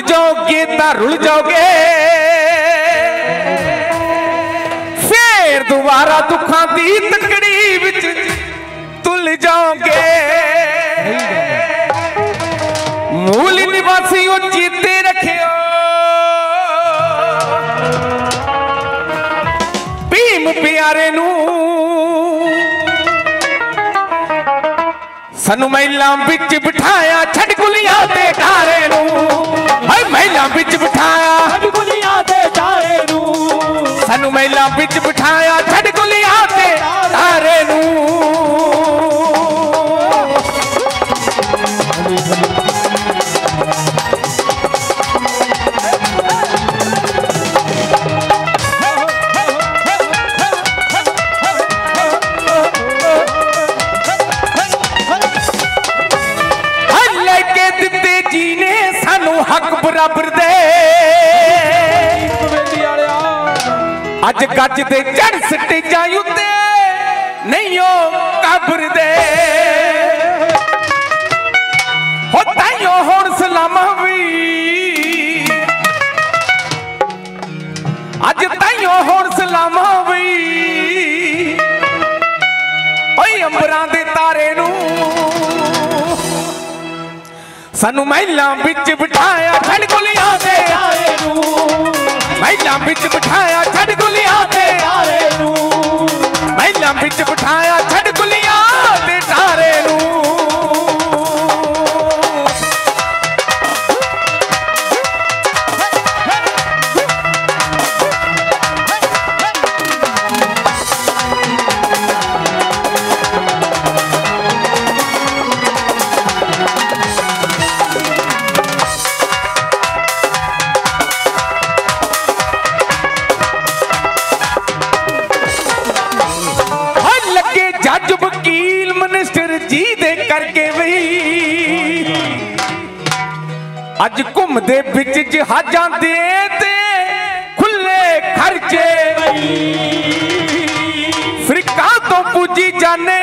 जाओगे ता रुल जाओगे, फिर दोबारा दुखा दी तकड़ी विच तुल जाओगे। मूल निवासी ओ चेते रखियो, भीम प्यारे नू सानू महिला बिच बिठाया छड़ गुलियां दे डारे नू, महिला बिच बिठाया छड़ गुलियां दे डारे नू, सानू महिला बिच बिठाया छड़ गुलियां दे डारे नू। हक बराबर दे अज गज दे चढ़ स्टेजा उत्ते नहीं हो कब्र दे, हो ताइयों हुण सलामा भी अज ताइयों हुण सलामा भी ओए अंबरां दे तारे नू सानू महिला बिच बिठाया छड़ गुलियां दे डारे नू, महिला बिच बिठाया छड़ गुलियां दे डारे नू, महिला बिच बिठाया छड़ गुलियां दे डारे नू। जज वकील मिनिस्टर जी दे करके भी अज घूमदे बिच जहाजां दे ते खुले खर्चे, अफ्रीका तो पुजी जाने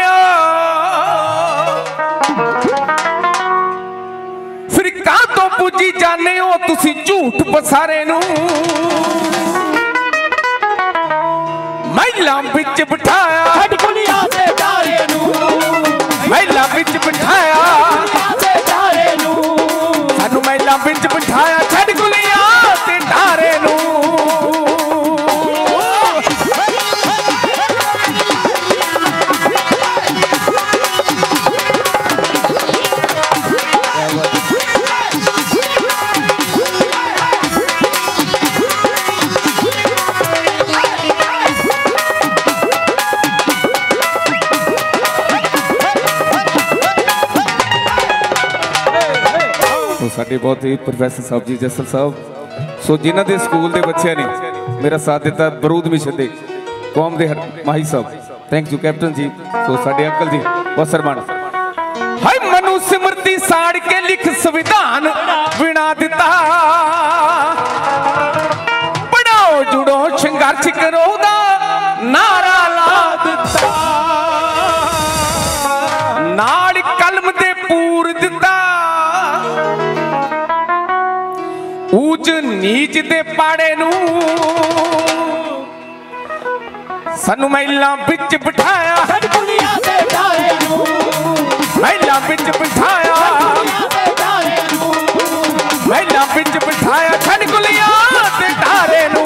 अफ्रीका तो पुजी जाने हो तुसी झूठ पसारे नू, महिला बिच बिठाया महिला बिच बिठाया सानू महिला बिच बिठाया छड़ गुलियां ते डारे नू। साडे बहुत ही प्रोफैसर साहब जी जसल साहब सो जिन्हां दे स्कूल दे बच्चे ने मेरा साथ दिता बरूद मिशन दे कौम दे माही साहब थैंक यू कैप्टन जी। सो साडे अंकल जी बहुत सरमान हाय मनु स्मृति साड़ के लिख संविधान बिना दिता, पढ़ाओ जुड़ो संघर्ष करो दा नारा ला दिता, नाड़ कलम दे पूर दिता, ऊंच नीच दे पाड़े नू सानू महिला बिच बिठाया महिला बिच बिठाया महिला बिच बिठाया छड़ गुलियां दे डारे नू।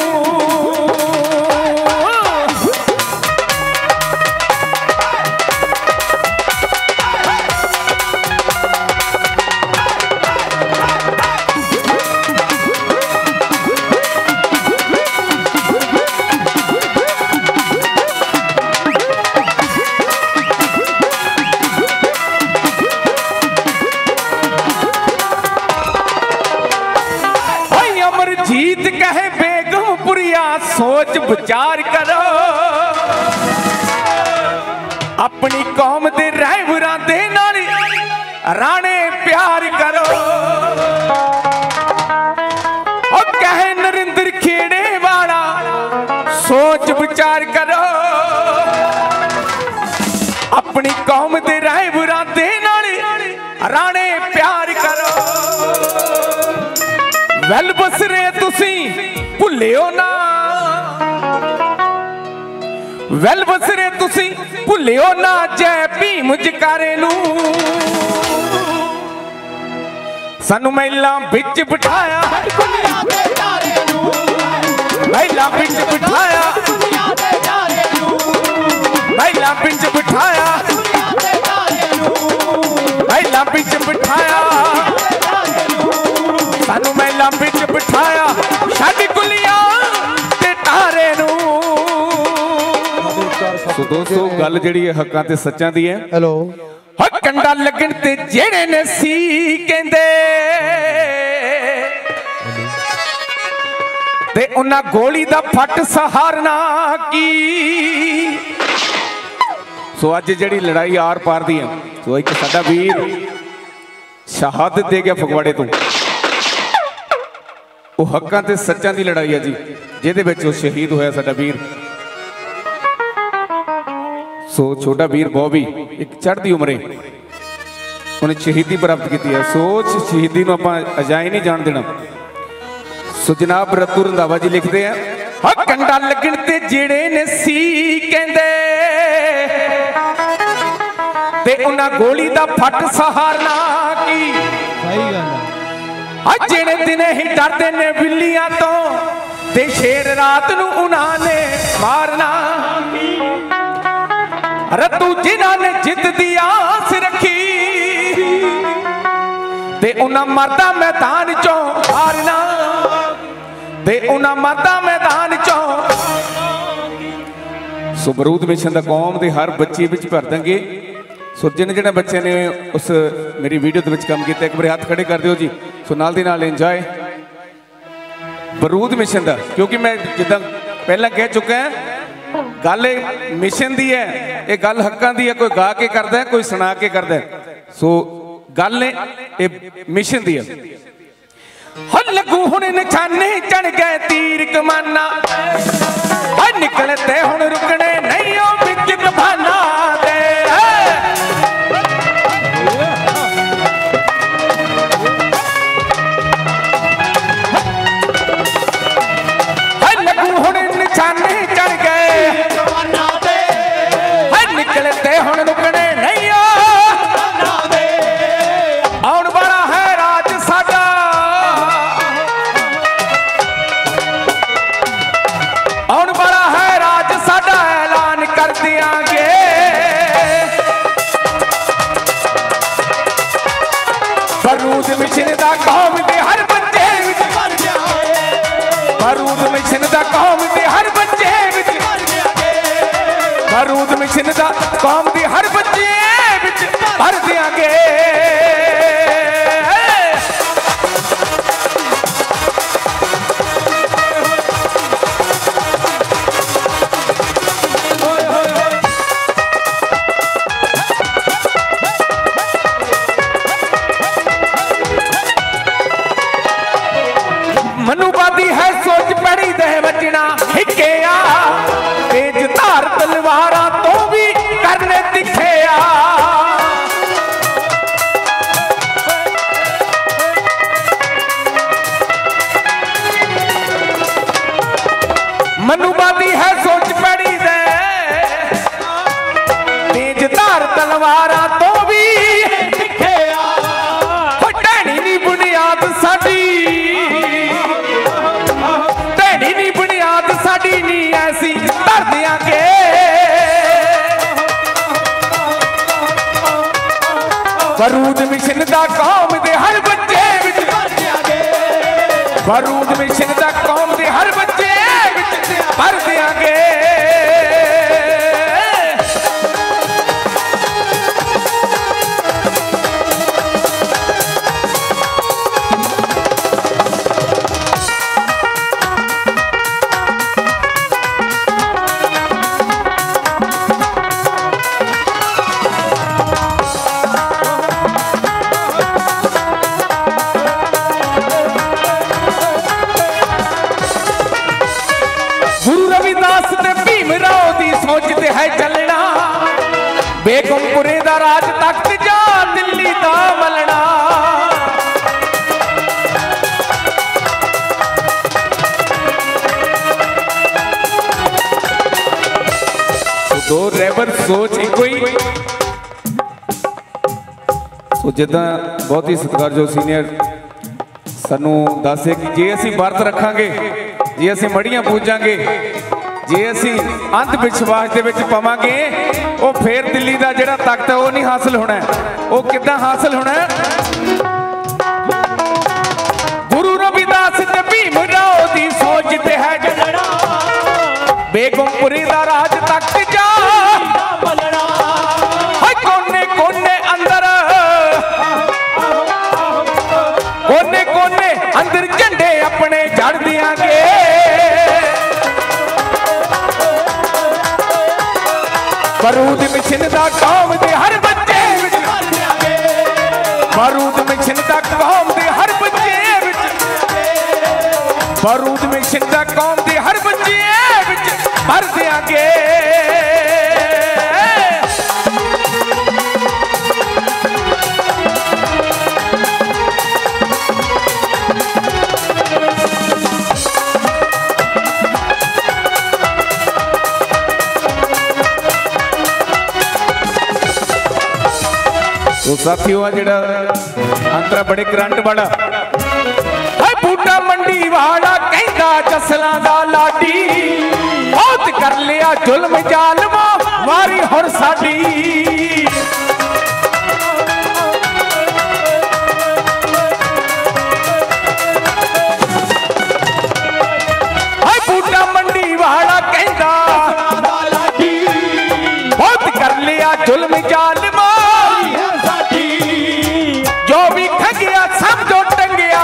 जीत कहे बेगमपुरिया सोच विचार करो, अपनी कौम दे रहबरां दे नाल राणे प्यार करो, ओ कहे नरेंद्र खेड़े वाला सोच विचार करो, अपनी कौम दे रहबरां दे नाल राणे प्यार करो, वैल बसरे तुसी भुलियो ना, वैल बसरे तुसी भुलियो ना जय भीम जकारे नू। सानू महिला बिच बिठाया, महिला बिच बिठाया, महिला बिच बिठाया, महिला बिच बिठाया, सानू महिला बिच बिठाया छड्ड कुलियां ते तारे नू। सो दोस्तों गल जिहड़ी है हक्कां ते सच्चां दी है। हेलो कंडा लगन ते जेड़े ने सी कहंदे ते उन्हां गोली दा फट सहारना की। सो अज जिहड़ी लड़ाई आर पार दी है, सो एक साडा वीर शहादत दे गया फगवाड़े तो, वो हक्कां ते सच्चां दी लड़ाई है जी, जिहदे विच वो शहीद होया साडा वीर। सो छोटा वीर बॉबी एक चढ़ती उम्रे उन्हें शहीदी प्राप्त की है। सोच शहीदी को आप अजाए नहीं जान देना। सो जनाब रतू रंधावा जी लिखते हैं कंडा लगन ते जेड़े ने सी कहंदे ते उन्हां गोली दा फट सहारना की। सही गल है। जेड़े दिन ही डरदे ने बिल्लियां तो ते शेर रात नू उन्हां ने मारना। रतू जिन्हां ने जित दी आस रखी ते उन्हां मरदा मैदान चों हारना, ते उन्हां मरदा मैदान चों। सो बरूद मिशन दा कौम दे हर बच्चे विच भर देंगे। सो जिन्हें बच्चे ने उस मेरी वीडियो के काम किया एक बार हाथ खड़े कर दियो जी। सो नाल दी नाल इंजॉय बरूद मिशन दा, क्योंकि मैं जिदा पहला कह चुका है गल मिशन दी है, ये गल हक्कां दी है। कोई गा के करदा है, कोई सुना के करदा है। सो गल ने ये मिशन दी है। हल लगू हुण निशाने चढ़ गए तीर कमाना, निकलते हुण रुकने नहीं ओ विच तूफाना दे। लगू हुण निशाने चढ़ गए, निकलते हुण रुकने नहीं ओ। आउण वाला है राज साडा, आउण वाला है राज साडा, ऐलान कर दियांगे। बरूद मिशन दा कौम दे हर बच्चे विच भर जाए, बरूद मिशन दा कौम दे हर बच्चे विच, बरूद मिशन दा कौम दे हर बच्चे विच भर दियांगे। मनुवादी है सोच पड़ी दे बचना हिके आ, तेज धार तलवारा तो भी करने दिखे आ। मनुवादी है सोच पड़ी दे, तेज धार तलवारा तो भी दिखे आ। ढैनी नी बुनियाद साडी, साड़ी नी ऐसी धर दियांगे। बरूद मिशन दा कौम दे हर बच्चे विच भर दियांगे, बरूद मिशन दा कौम दे हर बच्चे विच भर दियांगे। सोचते है चलना बेगमपुरे दा राज तख्त जा दिल्ली दा मलना। पर सोच इको ही। सो जिदा बहुत ही सत्कारयोग सीनियर सानू दसे कि जे असी व्रत रखांगे, जे असी मड़ियां पूजांगे, जे असी अंध विश्वास दे विच पावांगे, वो फिर दिल्ली का जिहड़ा तख्त है वो नहीं हासिल होना। वो किद्दां हासिल होना? गुरु रविदास ते भीम राव दी सोच ते है जगड़ा, बेगमपुरी दा राज तक जा कोने कोने अंदर, कोने कोने अंदर झंडे अपने जड़ दियांगे। बारूद मिशन दा कौम दे हर बच्चे विच, बारूद मिशन दा कौम दे हर बच्चे विच, बारूद मिशन दा कौम दे हर बच्चे विच भर दियांगे। तो साथियों आ जिहड़ा अंतरा बड़े करंट वाला बूटा मंडी वाला कहंदा जसलां दा लाडी, बहुत कर लिया जुल्म जालमा वारी हुण साडी। बूटा मंडी वाला कहंदा बहुत कर लिया जुल्म जालमा, जो भी ठगिया सब जो टंगिया।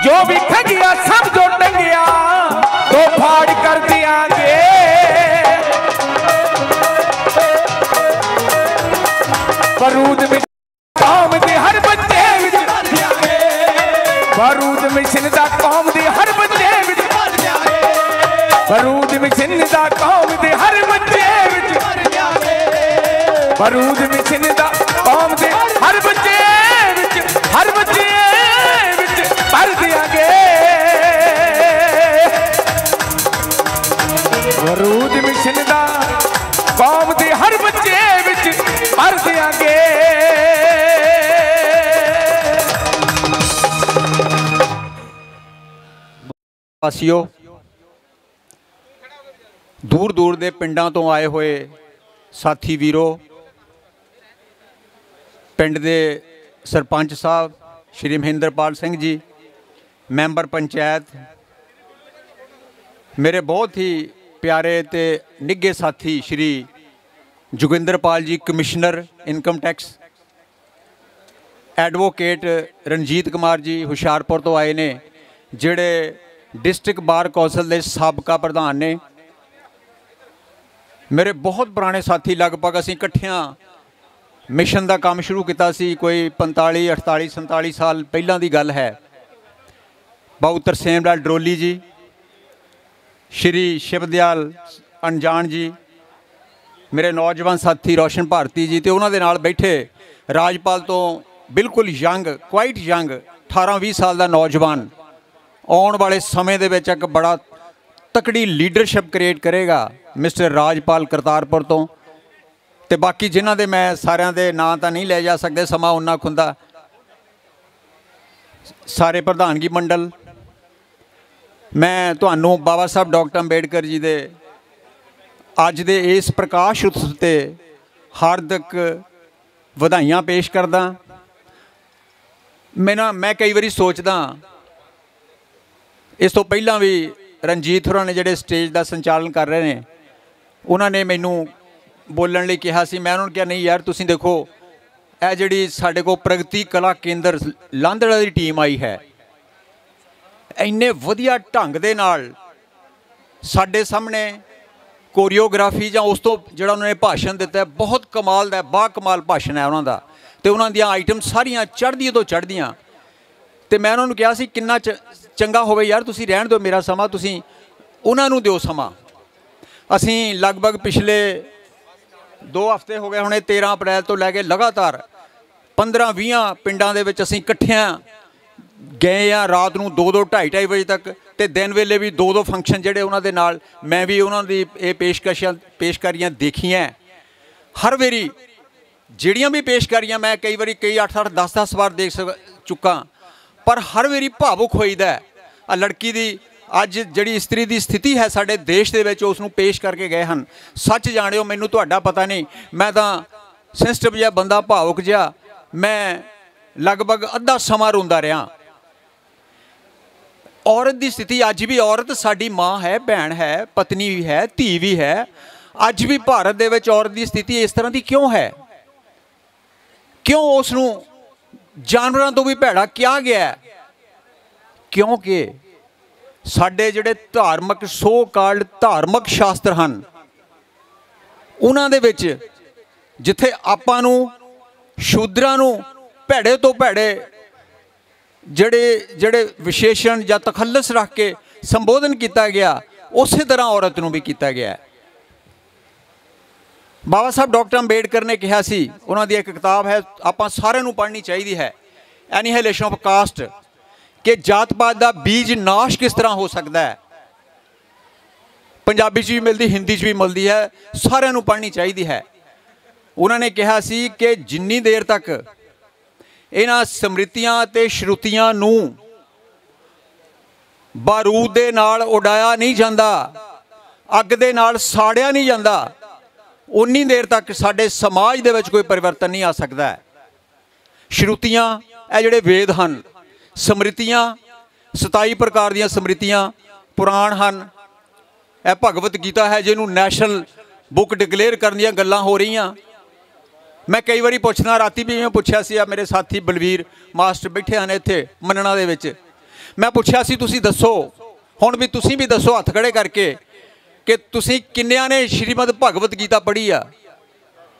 जो भी ठगिया सब जो टंगिया, तो फाड़ कर दियांगे। बारूद में कौम दे हर बच्चे विच, बारूद मिशन दा कौम दे हर बच्चे विच, बारूद मिशन दा कौम दे हर बच्चे विच, बारूद मिशन दा कौम दे हर बच्चे विच, हर बच्चे विच भर दियांगे। बारूद मिशन दा कौम दे हर बच्चे विच भर दियांगे। वासियों, दूर दूर के पिंडों तो आए हुए साथी वीरों, पिंड दे सरपंच साहब श्री महेंद्रपाल सिंह जी, मैंबर पंचायत, मेरे बहुत ही प्यारे ते निघे साथी Shri Joginderpal ji commissioner income tax, advocate Ranjit Kumar ji Hoshiarpur तो आए ने, जिहड़े डिस्ट्रिक्ट बार कौंसल के साबका प्रधान ने, मेरे बहुत पुराने साथी, लगभग असीं इकट्ठियां मिशन का काम शुरू किया सी, कोई 45 48 47 साल पहलां दी गल है। बाऊ तरसेम लाल डरोली जी, श्री शिवदयाल अनजान जी, मेरे नौजवान साथी रोशन भारती जी, तो उन्होंने नाल बैठे राजपाल तो बिल्कुल यंग, क्वाइट यंग 18-20 साल का नौजवान, आने वाले समय दे विच एक बड़ा तकड़ी लीडरशिप क्रिएट करेगा मिस्टर राजपाल करतारपुर तो। ते बाकी जिन्हां दे मैं सारिਆਂ दे नां तां नहीं ले जा सकते, समा उन्ना खुंदा, सारे प्रधानगी मंडल, मैं तुहानू बाबा साहब डॉक्टर अंबेडकर जी दे अज दे इस प्रकाश उत्सव ते हार्दिक वधाइयां पेश करदा। मैं कई बारी सोचदा, इस तो पहला भी रणजीत होरां ने जिहड़े स्टेज का संचालन कर रहे हैं, उन्होंने मैनू बोलण लई कहा सी, मैं उन्होंने कहा नहीं यार तुसीं देखो, यह जिहड़ी साडे कोल प्रगति कला केंद्र लांदड़ा दी टीम आई है, इन्ने वधिया ढंग दे नाल साडे सामने कोरियोग्राफी जां उस तो जिहड़ा उन्होंने भाषण दिता है, बहुत कमाल दा, बा कमाल भाषण है उन्हों का, तो उन्हों दी आइटम सारियां चढ़दियां तो चढ़दियां। तो मैं उन्होंने कहा सी किन्ना चंगा होवे यार, तुसीं रहण दो मेरा समा, तुसीं उन्हां नूं दिओ समा। असीं लगभग पिछले 2 हफ्ते हो गए हुणे, 13 अप्रैल तो लैके लगातार 15-20 पिंडां दे विच असीं इकट्ठियां गए हाँ रात ਨੂੰ 2-2 2:30 ਵਜੇ तक ਤੇ दिन वेले भी 2-2 फंक्शन ਜਿਹੜੇ ਉਹਨਾਂ ਦੇ ਨਾਲ मैं भी ਉਹਨਾਂ ਦੀ ਇਹ पेशकारियां देखियां। हर वारी ਜਿਹੜੀਆਂ भी पेशकारियां मैं कई वारी कई 8-8 10-10 वार देख चुका, पर हर वारी भावुक होईदा आ लड़की दी ਅੱਜ ਜਿਹੜੀ ਇਸਤਰੀ ਦੀ ਸਥਿਤੀ ਹੈ ਸਾਡੇ ਦੇਸ਼ ਦੇ ਵਿੱਚ ਉਸ ਨੂੰ ਪੇਸ਼ ਕਰਕੇ ਗਏ ਹਨ। ਸੱਚ ਜਾਣਿਓ ਮੈਨੂੰ ਤੁਹਾਡਾ ਪਤਾ ਨਹੀਂ, ਮੈਂ ਤਾਂ ਸੈਂਸਿਟਿਵ ਜਿਹਾ ਬੰਦਾ, ਭਾਵੁਕ ਜਿਹਾ, ਮੈਂ ਲਗਭਗ ਅੱਧਾ ਸਮਾਂ ਰੋਂਦਾ ਰਿਹਾ। औरत की स्थिति अज भी, औरत साड़ी माँ है, भैन है, पत्नी भी है, धी भी है। अज भी भारत दे विच औरत की स्थिति इस तरह की क्यों है? क्यों उसनू जानवरों तो भी भैड़ा किया गया है? क्योंकि साडे जिहड़े धार्मिक सो काल्ड धार्मिक शास्त्र हैं उन्हां दे विच जिथे आपां नू शूद्रां नू भैड़े तो भैड़े ਜਿਹੜੇ ਜਿਹੜੇ ਵਿਸ਼ੇਸ਼ਣ ਜਾਂ ਤਖੱਲਸ ਰੱਖ ਕੇ ਸੰਬੋਧਨ ਕੀਤਾ ਗਿਆ, ਉਸੇ ਤਰ੍ਹਾਂ ਔਰਤ ਨੂੰ ਵੀ ਕੀਤਾ ਗਿਆ। ਬਾਬਾ ਸਾਹਿਬ ਡਾਕਟਰ ਅੰਬੇਡਕਰ ਨੇ ਕਿਹਾ ਸੀ, ਉਹਨਾਂ ਦੀ ਇੱਕ ਕਿਤਾਬ ਹੈ ਆਪਾਂ ਸਾਰਿਆਂ ਨੂੰ ਪੜ੍ਹਨੀ ਚਾਹੀਦੀ ਹੈ, ਐਨੀਹਿਲੇਸ਼ਨ ਆਫ ਕਾਸਟ, ਕਿ ਜਾਤ ਪਾਤ ਦਾ ਬੀਜ ਨਾਸ਼ ਕਿਸ ਤਰ੍ਹਾਂ ਹੋ ਸਕਦਾ ਹੈ। ਪੰਜਾਬੀ 'ਚ ਵੀ ਮਿਲਦੀ, ਹਿੰਦੀ 'ਚ ਵੀ ਮਿਲਦੀ ਹੈ, ਸਾਰਿਆਂ ਨੂੰ ਪੜ੍ਹਨੀ ਚਾਹੀਦੀ ਹੈ। ਉਹਨਾਂ ਨੇ ਕਿਹਾ ਸੀ ਕਿ ਜਿੰਨੀ ਦੇਰ ਤੱਕ इन्हां समृतियां ते श्रुतियां नूं बारूद दे नाल उड़ाया नहीं जाता, अग दे नाल साड़िया नहीं जाता, उन्नी देर तक साडे समाज दे विच कोई परिवर्तन नहीं आ सकता है। श्रुतियां ये जिहड़े वेद हैं, समृतियां 27 प्रकार दीयां समृतियां, पुराण हैं, यह भगवत गीता है जिन्होंने नैशनल बुक डिकलेयर करने दीयां गल्लां हो रही। मैं कई बारी पूछना, राती भी मैं पूछा सी, मेरे साथी बलवीर मास्टर बैठे हैं इत्थे मनना दे विच, मैं पूछा सी तुसी दसो, हुण भी तुसी भी दसो हथ खड़े करके कि तुसी किन्नियां ने श्रीमद भगवत गीता पढ़ी आ?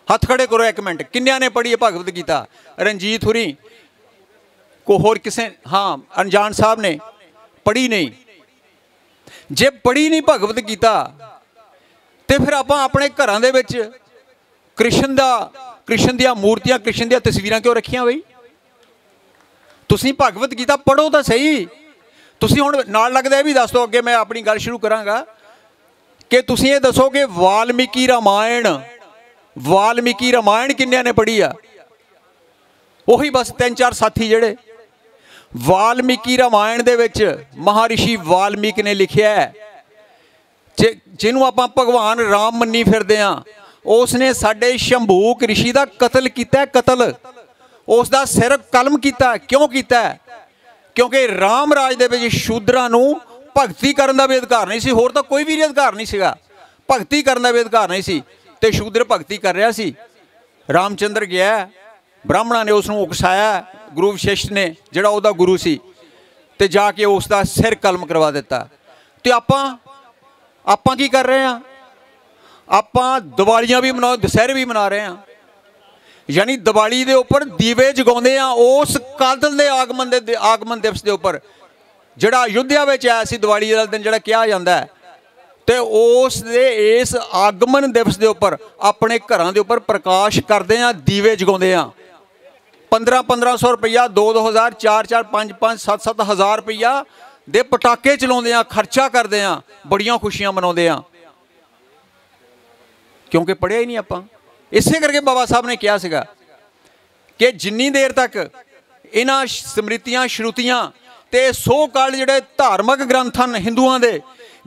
हथ खड़े करो एक मिनट, किन्नियां ने पढ़ी है भगवत गीता? रंजीत हुरी को होर किसे? हाँ, अनजान साहब ने पढ़ी नहीं। जे पढ़ी नहीं भगवत गीता तो फिर आपां अपने घरां दे विच कृष्ण दियां मूर्तियां, कृष्ण दियां तस्वीरां क्यों रखियां? बई तुसीं भगवत गीता पढ़ो तो सही। तुसीं हुण नाल लगदा है भी दस दो, अगे मैं अपनी गल शुरू करांगा कि तुसीं ये दसो कि वाल्मीकि रामायण किन्नियां ने पढ़ी आ? ਉਹੀ बस 3-4 साथी ਜਿਹੜੇ। वाल्मीकि रामायण दे विच महर्षि वाल्मीकि ने लिखिया है, जिन्हों आपां भगवान राम मन्नी फिरदे आ, उसने साडे शंभूक ऋषि का कतल किया। कतल उसका सिर कलम किया। क्यों किया? क्योंकि राम राज दे विच शूद्रां नूं भगती करन दा भी अधिकार नहीं सी, होर तां कोई भी अधिकार नहीं सीगा, भगती करन दा भी अधिकार नहीं सी, ते शूद्र भगती कर रहा सी। रामचंद्र गया, ब्राह्मणा ने उसनूं उकसाया, गुरु वशिष्ठ ने जिहड़ा उहदा गुरु सी, ते जाके उसका सिर कलम करवा दिता। ते आपां की कर रहे हैं? आपां दिवालियां भी मना, दशहरे भी मना रहे हैं, यानी दिवाली के उपर दीवे जगाते हैं उस कातल के आगमन दिवस के उपर, जिहड़ा अयोध्या में आया सी दिवाली का दिन, जिहड़ा कहा जाता है, तो उस इस आगमन दिवस के उपर अपने घरों के उपर प्रकाश करते हैं, दीवे जगाते हैं। 1500 रुपया, 2-2 हज़ार, 4-4, 5-5, 7-7 हज़ार रुपया दे पटाके चलाते हैं, खर्चा करते हैं, बड़ियां खुशियां मनाते हैं, क्योंकि पढ़िया ही नहीं आपां। इसे करके बाबा साहब ने कहा सीगा कि जिन्नी देर तक इन्हां स्मृतियां श्रुतियां ते सो काल जिहड़े धार्मिक ग्रंथ हैं हिंदुआं दे,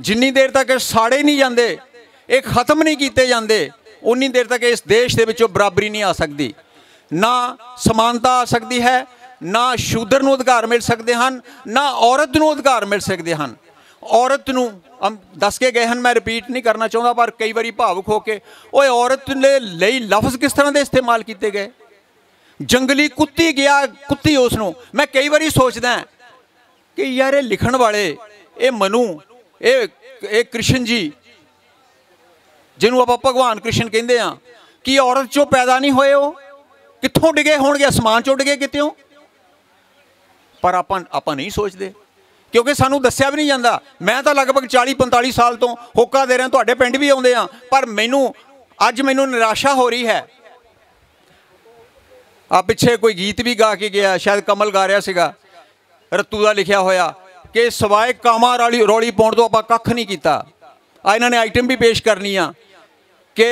जिन्नी देर तक साड़े नहीं जाते, एक खत्म नहीं किए जाते, उन्नी देर तक इस देश के विचों बराबरी नहीं आ सकती, ना समानता आ सकती है, ना शूद्र नूं अधिकार मिल सकते हैं, ना औरत नूं अधिकार मिल सकते हैं। औरत नूं हम दस के गए हैं, मैं रिपीट नहीं करना चाहता, पर कई बारी भावुक होके ओए औरत ने लई लफ्ज़ किस तरह के इस्तेमाल किए गए? जंगली कुत्ती गया, कुत्ती उसनूं। मैं कई बारी सोचदा कि यार ये लिखण वाले ये मनु ये कृष्ण जी जिन्हों आप भगवान कृष्ण कहते हैं, कि औरत चों पैदा नहीं होए, वो कित्थों डिगे होणगे? आसमान चों डिगे कित्यों? पर आपां नहीं सोचते, क्योंकि सानू दस्सिया भी नहीं जाता। मैं तो लगभग 40-45 साल तो होका दे रहा, तुहाडे पिंड भी आउंदे आ, पर मैनू अज मैनू निराशा हो रही है। आ पिछे कोई गीत भी गा के गया, शायद कमल गा रहा सीगा रत्तू का लिखिया होया कि सवाए कामा रौली पाउण तो आपां कख नहीं कीता। आ इन्हां ने आइटम भी पेश करनी आ कि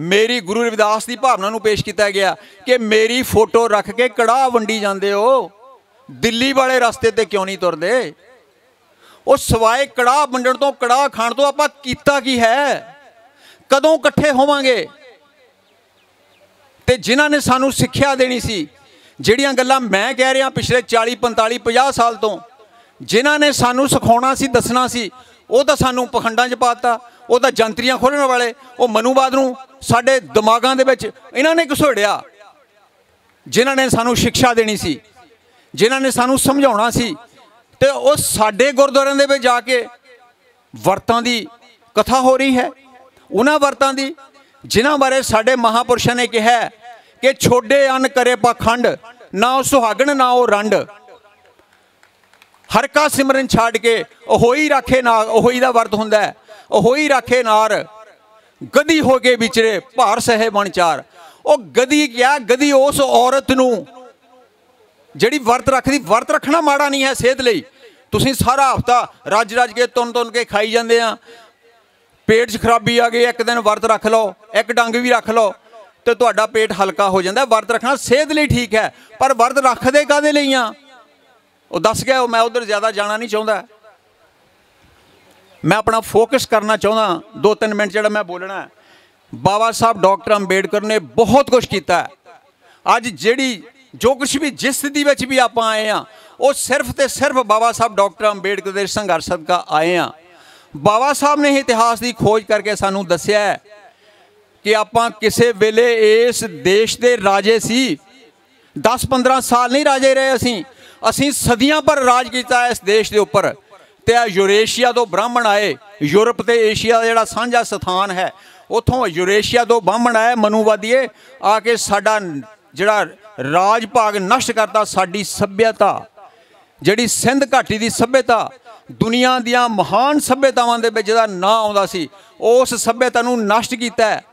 मेरी गुरु रविदास की भावना नूं पेश किया गया कि मेरी फोटो रख के कड़ाह वंडी जाते हो, दिल्ली वाले रास्ते ते क्यों नहीं तुरदे। वो सवाए कड़ाह वंडण तो कड़ाह खाण तो आपां कीता की है, कदों इकट्ठे होवांगे। ते जिन्हां ने सानू सिक्ख्या देनी सी, जिहड़ियां गल्लां मैं कह रहा पिछले 40 45 50 साल तो जिन्हां ने सानू सिखाउणा सी दसना सी, वो तो सानू पखंडां च पाता, वो तो जंतरियां खोलण वाले, वो मनुवाद नूं साडे दिमागां दे विच इन्हां ने घसोड़िया। जिन्हां ने सानू शिक्षा देनी सी, जिन्हां ने सानू समझाउणा सी, ते वो साडे गुरद्वारियां दे विच जाके वर्तां दी कथा हो रही है। उन्हां वर्तां दी जिन्हां बारे साडे महापुरुषां ने कहा कि छोड़े अन करे पाखंड, ना वो सुहागण ना वो रंड, हर का सिमरन छाड़ के ओहोई राखे नार, ओहोई दा वर्त हुंदा है, ओहोई राखे नार, गधी हो के विचरे भार सहे बन चार। वो गधी क्या, गधी उस औरत नूं जिहड़ी वर्त रखदी, वर्त रखना माड़ा नहीं है सेहत लई। तुसीं सारा हफ्ता रज रज के तुन तुन के खाई जांदे आ, पेट च खराबी आ गई, एक दिन वर्त रख लो, एक डंग भी रख लो तो तुहाडा पेट हल्का हो जाता। वर्त रखना सेहत लई ठीक है, पर वर्त रखदे काहदे लई आ, वो दस गया। मैं उधर ज़्यादा जाना नहीं चाहता, मैं अपना फोकस करना चाहता 2-3 मिनट जो मैं बोलना है। बाबा साहब डॉक्टर अंबेडकर ने बहुत कुछ किया है। अज जिहड़ी जो कुछ भी जिस स्थिति में भी आप आए हैं, वो सिर्फ तो सिर्फ बाबा साहब डॉक्टर अंबेडकर के संघर्ष सदका आए हैं। बाबा साहब ने इतिहास की खोज करके सानू दस्या है कि आपां किसे वेले इस देश के राजे सी, 10-15 साल नहीं राजे रहे, असी सदियां पर राज किया इस देश के उपर। तो यूरेशिया तो ब्राह्मण आए, यूरोप तो एशिया का जिहड़ा साझा स्थान है, उतों यूरेशिया तो ब्राह्मण आए मनुवादीए आके साडा जिहड़ा राज भाग नष्ट करता। साडी सभ्यता जिहड़ी सिंध घाटी की सभ्यता, दुनिया दियां महान सभ्यतावां दे विच जिहदा नां आउंदा सी, उस सभ्यता नूं नष्ट कीता है।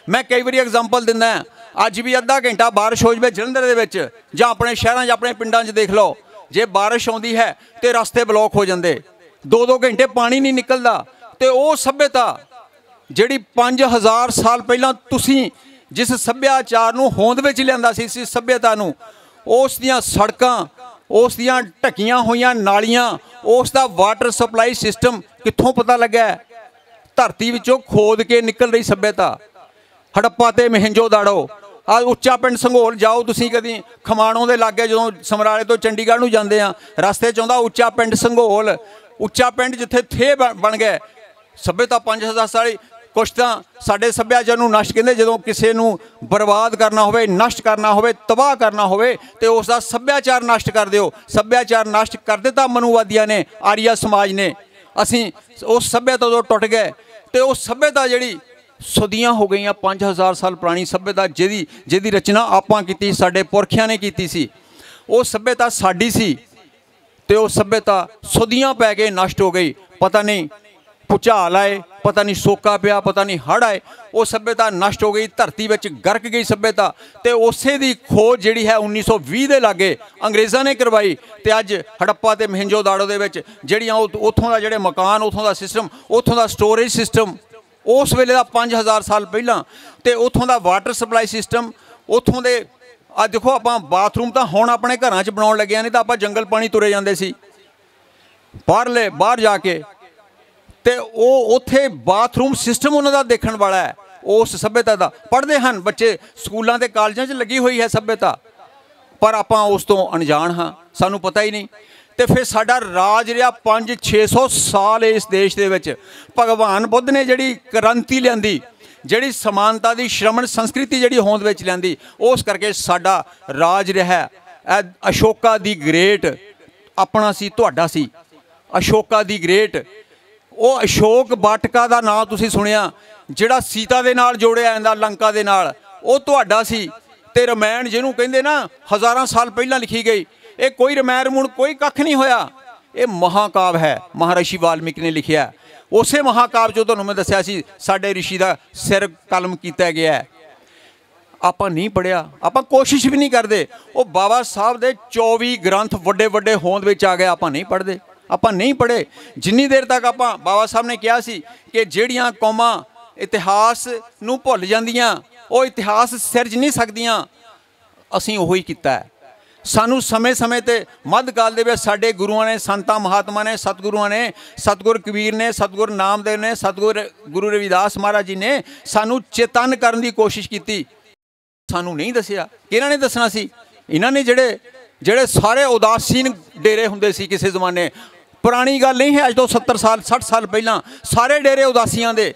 मैं कई बारी एग्जाम्पल दिंदा, अज भी अद्धा घंटा बारिश हो जाए जलंधर दे विच जां अपने शहरां अपने पिंडां च देख लो, जे बारिश आउंदी है तो रस्ते ब्लॉक हो जाते, 2-2 घंटे पानी नहीं निकलता। तो वो सभ्यता जिहड़ी 5000 साल पहलां तुसीं जिस सभ्याचार नूं होंद विच लिआंदा सी, इस सभ्यता नूं, उस दियां सड़कां, उस दियां ढकियां होईयां नालियां, उस दा वाटर सप्लाई सिस्टम कित्थों पता लगा? धरती विचों खोद के निकल रही सभ्यता। हड़प्पा ते मोहनजो दाड़ो, आ उच्चा पिंड संघोल जाओ तुसीं कदी खमाणों दे लागे, जो समराले तो चंडीगढ़ नूं जांदे आ, रस्ते च आउंदा उच्चा पिंड संघोल, उच्चा पिंड जिथे थे बन गए सभ्यता 5000 साल। कुछ तो साडे सभ्याचार नूं नष्ट कहिंदे, जदों किसे नूं बर्बाद करना होवे, नष्ट करना होवे, तबाह करना होवे ते उसदा सभ्याचार नष्ट कर दिओ। सभ्याचार नष्ट कर दिता मनुवादियां ने, आर्या समाज ने। असीं उस सभ्यता तो टुट गए ते उस सभ्यता जिहड़ी सदियां हो गई, 5000 साल पुरानी सभ्यता जिहदी रचना आपां कीती, साडे पुरखियां ने कीती सी, वो सभ्यता साडी सी ते वो सभ्यता सदियां पै के नष्ट हो गई। पता नहीं भुचाल आए, पता नहीं सोका पिया, पता नहीं हड़ आए, वो सभ्यता नष्ट हो गई, धरती में गर्क गई सभ्यता। तो उसे दी खोज जिहड़ी है 1920 के लागे अंग्रेज़ों ने करवाई। तो अज हड़प्पा ते मोहनजो दाड़ो दे विच जिहड़ियां उत्थों दा जिहड़े मकान, उत्थों दा सिस्टम, उत्थों दा स्टोरेज सिस्टम उस वेले दा 5000 साल पहलां, ते उत्थों दा वाटर सप्लाई सिस्टम, उत्थों दे आ देखो आपां बाथरूम तो हुण अपने घरां च बनाउण लगे, नहीं तो आपां जंगल पानी तुरे जांदे सी बाहर जाके। तो वो उत्थे बाथरूम सिस्टम उन्होंने देखण वाला है, उस सभ्यता का पढ़ते हैं बच्चे, स्कूलों के कॉलेजों लगी हुई है सभ्यता, पर आपां उस तो अनजान हाँ, सानू पता ही नहीं। तो फिर साडा राज रहा 500-600 साल इस देश दे विच। भगवान बुद्ध ने जिहड़ी क्रांति लियांदी, जिहड़ी समानता की श्रमण संस्कृति जिहड़ी होंद विच लियांदी, उस करके साडा राज रहा। अशोका दी ग्रेट अपना सी, तुहाडा सी। अशोका दी ग्रेट, वो अशोक वाटिका का नाम तुसीं सुनिया, जिहड़ा सीता दे नाल जोड़िया जांदा लंका दे नाल, वो तुहाडा सी। ते रामायण जिहनूं कहिंदे ना हज़ारां साल पहलां लिखी गई, ये कोई रामायण रमूण कोई कख नहीं होया, ये महाकाव्य है, महर्षि वाल्मीकि ने लिखिया। उसे महाकाव्य जो तुहानूं मैं दस्सिया सी, साडे ऋषि का सिर कलम किया गया है। ਆਪਾਂ ਨਹੀਂ ਪੜ੍ਹਿਆ, ਆਪਾਂ ਕੋਸ਼ਿਸ਼ ਵੀ ਨਹੀਂ ਕਰਦੇ। ਉਹ ਬਾਬਾ ਸਾਹਿਬ ਦੇ 24 ਗ੍ਰੰਥ ਵੱਡੇ ਵੱਡੇ ਹੋਂਦ ਵਿੱਚ ਆ ਗਏ, ਆਪਾਂ ਨਹੀਂ ਪੜ੍ਹਦੇ, ਆਪਾਂ ਨਹੀਂ ਪੜ੍ਹੇ। ਜਿੰਨੀ ਦੇਰ ਤੱਕ ਆਪਾਂ, ਬਾਬਾ ਸਾਹਿਬ ਨੇ ਕਿਹਾ ਸੀ ਕਿ ਜਿਹੜੀਆਂ ਕੌਮਾਂ ਇਤਿਹਾਸ ਨੂੰ ਭੁੱਲ ਜਾਂਦੀਆਂ ਉਹ ਇਤਿਹਾਸ ਸਿਰਜ ਨਹੀਂ ਸਕਦੀਆਂ, ਅਸੀਂ ਉਹੀ ਕੀਤਾ ਹੈ। ਸਾਨੂੰ ਸਮੇਂ ਸਮੇਂ 'ਤੇ ਮੱਧਕਾਲ ਦੇ ਵਿੱਚ ਸਾਡੇ ਗੁਰੂਆਂ ਨੇ, ਸੰਤਾਂ ਮਹਾਤਮਾ ਨੇ, ਸਤਿਗੁਰੂਆਂ ਨੇ, ਸਤਿਗੁਰ ਕਬੀਰ ਨੇ, ਸਤਿਗੁਰ ਨਾਮਦੇਵ ਨੇ, ਗੁਰੂ ਰਵਿਦਾਸ ਮਹਾਰਾਜ ਜੀ ਨੇ ਸਾਨੂੰ ਚੇਤਨ ਕਰਨ ਦੀ ਕੋਸ਼ਿਸ਼ ਕੀਤੀ। ਸਾਨੂੰ ਨਹੀਂ ਦੱਸਿਆ, ਕਿਹਨਾਂ ਨੇ ਦੱਸਣਾ ਸੀ? ਇਹਨਾਂ ਨੇ ਜਿਹੜੇ ਸਾਰੇ ਉਦਾਸੀਨ ਡੇਰੇ ਹੁੰਦੇ ਸੀ ਕਿਸੇ ਜ਼ਮਾਨੇ, ਪੁਰਾਣੀ ਗੱਲ ਨਹੀਂ ਹੈ, ਅੱਜ ਤੋਂ 70 ਸਾਲ 60 ਸਾਲ ਪਹਿਲਾਂ ਸਾਰੇ ਡੇਰੇ ਉਦਾਸੀਆਂ ਦੇ।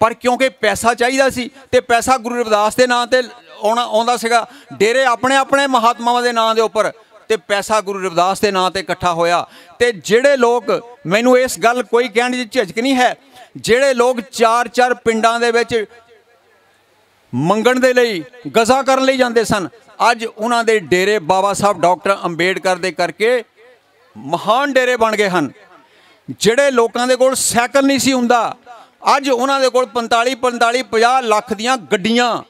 ਪਰ ਕਿਉਂਕਿ ਪੈਸਾ ਚਾਹੀਦਾ ਸੀ ਤੇ ਪੈਸਾ ਗੁਰੂ ਰਵਿਦਾਸ ਦੇ ਨਾਂ 'ਤੇ ਆਉਂਦਾ ਸੀਗਾ, ਡੇਰੇ ਆਪਣੇ ਆਪਣੇ ਮਹਾਤਮਾਵਾਂ ਦੇ ਨਾਂ ਦੇ ਉੱਪਰ, ਤੇ ਪੈਸਾ ਗੁਰੂ ਰਵਿਦਾਸ ਦੇ ਨਾਂ 'ਤੇ ਇਕੱਠਾ ਹੋਇਆ। ਤੇ ਜਿਹੜੇ ਲੋਕ, ਮੈਨੂੰ ਇਸ ਗੱਲ ਕੋਈ ਕਹਿਣ ਦੀ ਝਿਜਕ ਨਹੀਂ ਹੈ, ਜਿਹੜੇ ਲੋਕ 4-4 ਪਿੰਡਾਂ ਦੇ ਵਿੱਚ ਮੰਗਣ ਦੇ ਲਈ, ਗਜ਼ਾ ਕਰਨ ਲਈ ਜਾਂਦੇ ਸਨ, ਅੱਜ ਉਹਨਾਂ ਦੇ ਡੇਰੇ ਬਾਬਾ ਸਾਹਿਬ ਡਾਕਟਰ ਅੰਬੇਡਕਰ ਦੇ ਕਰਕੇ ਮਹਾਨ ਡੇਰੇ ਬਣ ਗਏ ਹਨ। ਜਿਹੜੇ ਲੋਕਾਂ ਦੇ ਕੋਲ ਸਾਈਕਲ ਨਹੀਂ ਸੀ ਹੁੰਦਾ, ਅੱਜ ਉਹਨਾਂ ਦੇ ਕੋਲ 45-50 ਲੱਖ ਦੀਆਂ ਗੱਡੀਆਂ।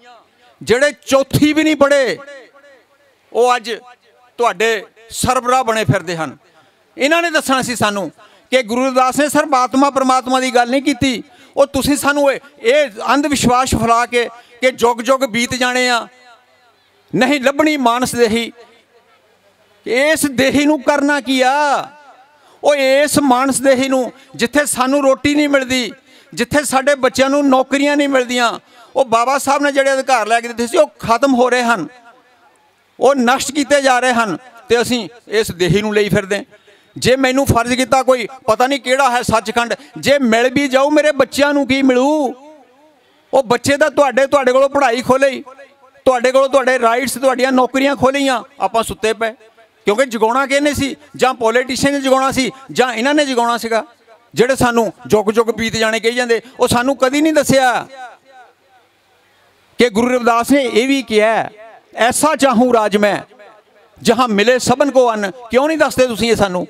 ਜਿਹੜੇ ਚੌਥੀ ਵੀ ਨਹੀਂ ਪੜ੍ਹੇ, ਉਹ ਅੱਜ ਤੁਹਾਡੇ ਸਰਬਰਾਹ ਬਣੇ ਫਿਰਦੇ ਹਨ। ਇਹਨਾਂ ਨੇ ਦੱਸਣਾ ਸੀ ਸਾਨੂੰ ਕਿ ਗੁਰੂ ਰਵਿਦਾਸ ਨੇ ਸਿਰਫ ਆਤਮਾ ਪਰਮਾਤਮਾ ਦੀ ਗੱਲ ਨਹੀਂ ਕੀਤੀ। ਉਹ ਤੁਸੀਂ ਸਾਨੂੰ ਇਹ ਅੰਧ ਵਿਸ਼ਵਾਸ ਫੈਲਾ ਕੇ ਕਿ ਜੁਗ ਜੁਗ ਬੀਤ ਜਾਣੇ ਆ, ਨਹੀਂ ਲੱਭਣੀ ਮਾਨਸ ਦੇਹੀ। ਇਸ ਦੇਹੀ ਨੂੰ ਕਰਨਾ ਕੀ ਆ? ਉਹ ਇਸ ਮਾਨਸ ਦੇਹੀ ਨੂੰ, ਜਿੱਥੇ ਸਾਨੂੰ ਰੋਟੀ ਨਹੀਂ ਮਿਲਦੀ, ਜਿੱਥੇ ਸਾਡੇ ਬੱਚਿਆਂ ਨੂੰ ਨੌਕਰੀਆਂ ਨਹੀਂ ਮਿਲਦੀਆਂ, ਉਹ ਬਾਬਾ ਸਾਹਿਬ ਨੇ ਜਿਹੜੇ ਅਧਿਕਾਰ ਲੈ ਕੇ ਦਿੱਤੇ ਸੀ ਉਹ ਖਤਮ ਹੋ ਰਹੇ ਹਨ, ਉਹ ਨਸ਼ਟ ਕੀਤੇ ਜਾ ਰਹੇ ਹਨ, ਤੇ ਅਸੀਂ ਇਸ ਦੇਹੀ ਨੂੰ ਲਈ ਫਿਰਦੇ। ਜੇ ਮੈਨੂੰ ਫਰਜ਼ ਕੀਤਾ ਕੋਈ, ਪਤਾ ਨਹੀਂ ਕਿਹੜਾ ਹੈ ਸੱਚਖੰਡ, ਜੇ ਮਿਲ ਵੀ ਜਾਊ ਮੇਰੇ ਬੱਚਿਆਂ ਨੂੰ ਕੀ ਮਿਲੂ? ਉਹ ਬੱਚੇ ਤਾਂ ਤੁਹਾਡੇ ਕੋਲੋਂ ਪੜ੍ਹਾਈ ਖੋਲ੍ਹੀ, ਤੁਹਾਡੇ ਕੋਲੋਂ ਤੁਹਾਡੇ ਰਾਈਟਸ, ਤੁਹਾਡੀਆਂ ਨੌਕਰੀਆਂ ਖੋਲ੍ਹੀਆਂ, ਆਪਾਂ ਸੁੱਤੇ ਪਏ। ਕਿਉਂਕਿ ਜਗਾਉਣਾ ਕਿਹਨੇ ਸੀ? ਜਾਂ ਪੋਲੀਟੀਸ਼ੀਅਨ ਨੇ ਜਗਾਉਣਾ ਸੀ, ਜਾਂ ਇਹਨਾਂ ਨੇ ਜਗਾਉਣਾ ਸੀਗਾ, ਜਿਹੜੇ ਸਾਨੂੰ ਜੁਗ ਜੁਗ ਬੀਤ ਜਾਣੇ ਕਹੀ ਜਾਂਦੇ। ਉਹ ਸਾਨੂੰ ਕਦੀ ਨਹੀਂ ਦੱਸਿਆ ਕਿ ਗੁਰੂ ਰਵਿਦਾਸ ਨੇ ਇਹ ਵੀ ਕਿਹਾ, ਐਸਾ ਚਾਹੂੰ ਰਾਜ ਮੈਂ ਜਹਾਂ ਮਿਲੇ ਸਭਨ ਕੋ ਅੰਨ। ਕਿਉਂ ਨਹੀਂ ਦੱਸਦੇ ਤੁਸੀਂ ਇਹ ਸਾਨੂੰ?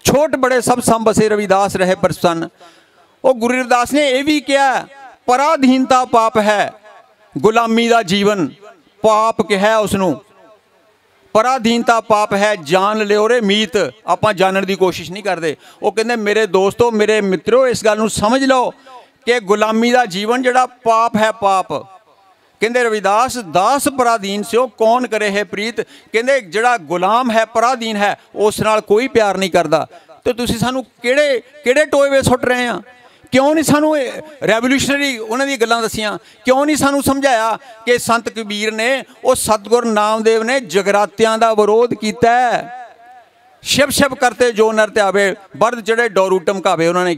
ਛੋਟ ਬੜੇ ਸਭ ਸੰਬਸੇ ਰਵਿਦਾਸ ਰਹੇ ਪ੍ਰਸੰਨ। ਉਹ ਗੁਰੂ ਰਵਿਦਾਸ ਨੇ ਇਹ ਵੀ ਕਿਹਾ, ਪਰਾਧੀਨਤਾ ਪਾਪ ਹੈ, ਗੁਲਾਮੀ ਦਾ ਜੀਵਨ ਪਾਪ ਕਿਹਾ ਉਸ ਨੂੰ। ਪਰਾਧੀਨਤਾ ਪਾਪ ਹੈ, ਜਾਣ ਲਿਓ ਰੇ ਮੀਤ। ਆਪਾਂ ਜਾਣਨ ਦੀ ਕੋਸ਼ਿਸ਼ ਨਹੀਂ ਕਰਦੇ। ਉਹ ਕਹਿੰਦੇ ਮੇਰੇ ਦੋਸਤੋ, ਮੇਰੇ ਮਿੱਤਰੋ, ਇਸ ਗੱਲ ਨੂੰ ਸਮਝ ਲਓ ਕਿ ਗੁਲਾਮੀ ਦਾ ਜੀਵਨ ਜਿਹੜਾ ਪਾਪ ਹੈ, ਪਾਪ। ਕਹਿੰਦੇ ਰਵਿਦਾਸ ਦਾਸ ਪਰਾਧੀਨ ਸਿਓ ਕੌਣ ਕਰੇ ਹੈ ਪ੍ਰੀਤ। ਕਹਿੰਦੇ ਜਿਹੜਾ ਗੁਲਾਮ ਹੈ, ਪਰਾਧੀਨ ਹੈ, ਉਸ ਨਾਲ ਕੋਈ ਪਿਆਰ ਨਹੀਂ ਕਰਦਾ। ਤੇ ਤੁਸੀਂ ਸਾਨੂੰ ਕਿਹੜੇ ਟੋਏ ਵੇ ਸੁੱਟ ਰਹੇ ਆ? ਕਿਉਂ ਨਹੀਂ ਸਾਨੂੰ ਰੈਵੋਲੂਸ਼ਨਰੀ ਉਹਨਾਂ ਦੀਆਂ ਗੱਲਾਂ ਦੱਸੀਆਂ? ਕਿਉਂ ਨਹੀਂ ਸਾਨੂੰ ਸਮਝਾਇਆ ਕਿ ਸੰਤ ਕਬੀਰ ਨੇ, ਉਹ ਸਤਿਗੁਰ ਨਾਮਦੇਵ ਨੇ ਜਗਰਾਤਿਆਂ ਦਾ ਵਿਰੋਧ ਕੀਤਾ। ਸ਼ਿਵ ਸ਼ਿਵ ਕਰਤੇ ਜੋ ਨਰ ਧਿਆਵੇ, ਬਰਦ ਜਿਹੜੇ ਡੋਰੂ ਟਮਕਾਵੇ। ਉਹਨਾਂ ਨੇ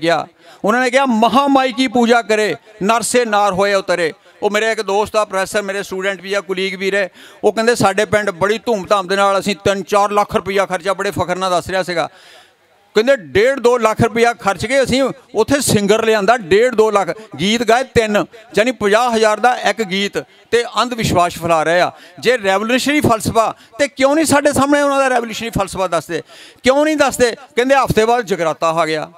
ਕਿਹਾ ਮਹਾਮਾਈ ਕੀ ਪੂਜਾ ਕਰੇ, ਨਰ ਸੇ ਨਾਰ ਹੋਏ ਉਤਰੇ। ਉਹ ਮੇਰੇ ਇੱਕ ਦੋਸਤ ਆ, ਪ੍ਰੋਫੈਸਰ, ਮੇਰੇ ਸਟੂਡੈਂਟ ਵੀ ਆ, ਕੁਲੀਗ ਵੀ ਰਹੇ। ਉਹ ਕਹਿੰਦੇ ਸਾਡੇ ਪਿੰਡ ਬੜੀ ਧੂਮਧਾਮ ਦੇ ਨਾਲ ਅਸੀਂ 3-4 ਲੱਖ ਰੁਪਈਆ ਖਰਚਾ, ਬੜੇ ਫਖਰ ਨਾਲ ਦੱਸ ਰਿਹਾ ਸੀਗਾ। ਕਹਿੰਦੇ 1.5-2 ਲੱਖ ਰੁਪਈਆ ਖਰਚ ਕੇ ਅਸੀਂ ਉੱਥੇ ਸਿੰਗਰ ਲਿਆਂਦਾ, 1.5-2 ਲੱਖ, ਗੀਤ ਗਾਏ 3, ਯਾਨੀ 50,000 ਦਾ ਇੱਕ ਗੀਤ, ਤੇ ਅੰਧ ਵਿਸ਼ਵਾਸ ਫੈਲਾ ਰਹੇ ਆ। ਜੇ ਰੈਵੋਲੂਸ਼ਨਰੀ ਫਲਸਫਾ, ਤੇ ਕਿਉਂ ਨਹੀਂ ਸਾਡੇ ਸਾਹਮਣੇ ਉਹਨਾਂ ਦਾ ਰੈਵੋਲੂਸ਼ਨਰੀ ਫਲਸਫਾ ਦੱਸਦੇ? ਕਿਉਂ ਨਹੀਂ ਦੱਸਦੇ? ਕਹਿੰਦੇ ਹਫ਼ਤੇ ਬਾਅਦ ਜਗਰਾਤਾ ਆ ਗਿਆ।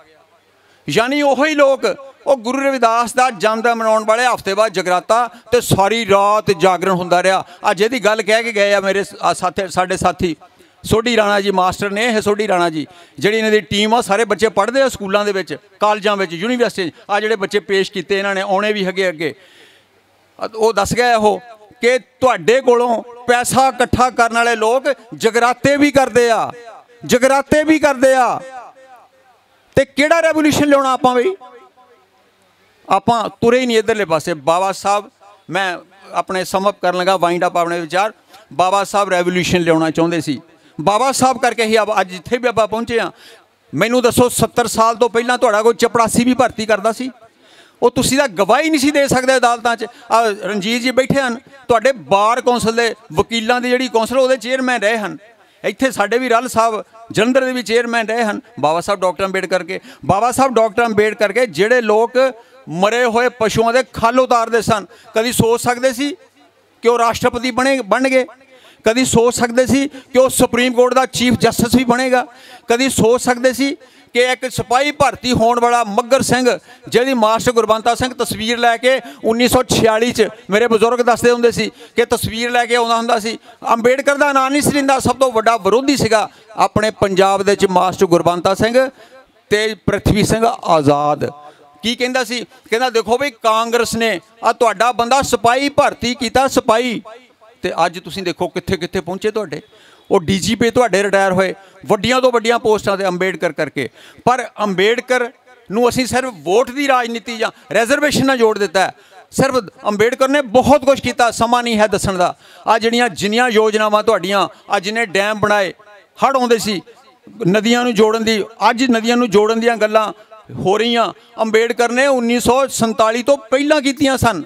ਯਾਨੀ ਉਹੀ ਲੋਕ, ਉਹ ਗੁਰੂ ਰਵਿਦਾਸ ਦਾ ਜਨਮ ਦਿਨ ਮਨਾਉਣ ਵਾਲੇ ਹਫ਼ਤੇ ਬਾਅਦ ਜਗਰਾਤਾ, ਤੇ ਸਾਰੀ ਰਾਤ ਜਾਗਰਣ ਹੁੰਦਾ ਰਿਹਾ। ਅੱਜ ਇਹਦੀ ਗੱਲ ਕਹਿ ਕੇ ਗਏ ਆ ਮੇਰੇ ਸਾਡੇ ਸਾਥੀ ਸੋਢੀ ਰਾਣਾ ਜੀ, ਮਾਸਟਰ ਨੇ ਇਹ ਸੋਢੀ ਰਾਣਾ ਜੀ, ਜਿਹੜੀ ਇਹਨਾਂ ਦੀ ਟੀਮ ਆ। ਸਾਰੇ ਬੱਚੇ ਪੜ੍ਹਦੇ ਆ ਸਕੂਲਾਂ ਦੇ ਵਿੱਚ, ਕਾਲਜਾਂ ਵਿੱਚ, ਯੂਨੀਵਰਸਿਟੀ 'ਚ। ਆ ਜਿਹੜੇ ਬੱਚੇ ਪੇਸ਼ ਕੀਤੇ ਇਹਨਾਂ ਨੇ, ਆਉਣੇ ਵੀ ਹੈਗੇ ਅੱਗੇ। ਉਹ ਦੱਸ ਗਏ ਉਹ ਕਿ ਤੁਹਾਡੇ ਕੋਲੋਂ ਪੈਸਾ ਇਕੱਠਾ ਕਰਨ ਵਾਲੇ ਲੋਕ ਜਗਰਾਤੇ ਵੀ ਕਰਦੇ ਆ, ਜਗਰਾਤੇ ਵੀ ਕਰਦੇ ਆ। ਤੇ ਕਿਹੜਾ ਰੈਵੋਲੂਸ਼ਨ ਲਿਆਉਣਾ ਆਪਾਂ ਬਈ? ਆਪਾਂ ਤੁਰੇ ਹੀ ਨਹੀਂ ਇੱਧਰਲੇ ਪਾਸੇ। ਬਾਬਾ ਸਾਹਿਬ, ਮੈਂ ਆਪਣੇ ਸਮਅਪ ਕਰਨ ਲੱਗਾ, ਵਾਈਂਡ ਅਪ ਆਪਣੇ ਵਿਚਾਰ। ਬਾਬਾ ਸਾਹਿਬ ਰੈਵੋਲੂਸ਼ਨ ਲਿਆਉਣਾ ਚਾਹੁੰਦੇ ਸੀ। ਬਾਬਾ ਸਾਹਿਬ ਕਰਕੇ ਹੀ ਅੱਜ ਜਿੱਥੇ ਵੀ ਆਪਾਂ ਪਹੁੰਚੇ ਹਾਂ। ਮੈਨੂੰ ਦੱਸੋ 70 ਸਾਲ ਤੋਂ ਪਹਿਲਾਂ ਤੁਹਾਡਾ ਕੋਈ ਚਪੜਾਸੀ ਵੀ ਭਰਤੀ ਕਰਦਾ ਸੀ? ਉਹ ਤੁਸੀਂ ਤਾਂ ਗਵਾਹੀ ਨਹੀਂ ਸੀ ਦੇ ਸਕਦੇ ਅਦਾਲਤਾਂ 'ਚ। ਰਣਜੀਤ ਜੀ ਬੈਠੇ ਹਨ, ਤੁਹਾਡੇ ਬਾਰ ਕੌਂਸਲ ਦੇ ਵਕੀਲਾਂ ਦੀ ਜਿਹੜੀ ਕੌਂਸਲ, ਉਹਦੇ ਚੇਅਰਮੈਨ ਰਹੇ ਹਨ। ਇੱਥੇ ਸਾਡੇ ਵੀ ਰੱਲ ਸਾਹਿਬ ਜਲੰਧਰ ਦੇ ਵੀ ਚੇਅਰਮੈਨ ਰਹੇ ਹਨ। ਬਾਬਾ ਸਾਹਿਬ ਡਾਕਟਰ ਅੰਬੇਡਕਰ ਕੇ, ਬਾਬਾ ਸਾਹਿਬ ਡਾਕਟਰ ਅੰਬੇਡਕਰ ਕੇ ਜਿਹੜੇ ਲੋਕ ਮਰੇ ਹੋਏ ਪਸ਼ੂਆਂ ਦੇ ਖੱਲ ਉਤਾਰਦੇ ਸਨ, ਕਦੀ ਸੋਚ ਸਕਦੇ ਸੀ ਕਿ ਉਹ ਰਾਸ਼ਟਰਪਤੀ ਬਣਨਗੇ? ਕਦੀ ਸੋਚ ਸਕਦੇ ਸੀ ਕਿ ਉਹ ਸੁਪਰੀਮ ਕੋਰਟ ਦਾ ਚੀਫ ਜਸਟਿਸ ਵੀ ਬਣੇਗਾ? ਕਦੀ ਸੋਚ ਸਕਦੇ ਸੀ कि एक सिपाही भर्ती होने वाला मगर सिंह जिहदी मास्टर गुरबंता सिंह तस्वीर लैके 1946 च मेरे बजुर्ग दसदे हुंदे सी कि तस्वीर लैके आउंदा हुंदा सी। अंबेडकर दा नाम नहीं सी लैंदा, सब तो वड्डा विरोधी सीगा अपने पंजाब दे विच मास्टर गुरबंता सिंह ते पृथ्वी सिंह आज़ाद। की कहंदा सी, कहंदा देखो बई कांग्रेस ने आ तुहाडा बंदा सिपाही भर्ती कीता, सिपाही ते अज तुसीं देखो कित्थे कित्थे पहुंचे तुहाडे। वो DGP तुहाडे रिटायर होए वड्डियां तो वड्डियां पोस्टां ते अंबेडकर करके। पर अंबेडकर नूं असीं सिर्फ वोट की राजनीति जां रिजर्वेशन नाल जोड़ दिता है। सिर्फ अंबेडकर ने बहुत कुछ किया, समा नहीं है दस्सण दा। आ जिहड़ियां जिन्नियां योजनावां तुहाडीआं, आ जिन्ने डैम बनाए, हड़ आउंदे सी नदियां नूं जोड़न दी, अज नदियां नूं जोड़न दीआं गल्लां हो रहीआं अंबेडकर ने 1947 तो पहलां कीतियां सन।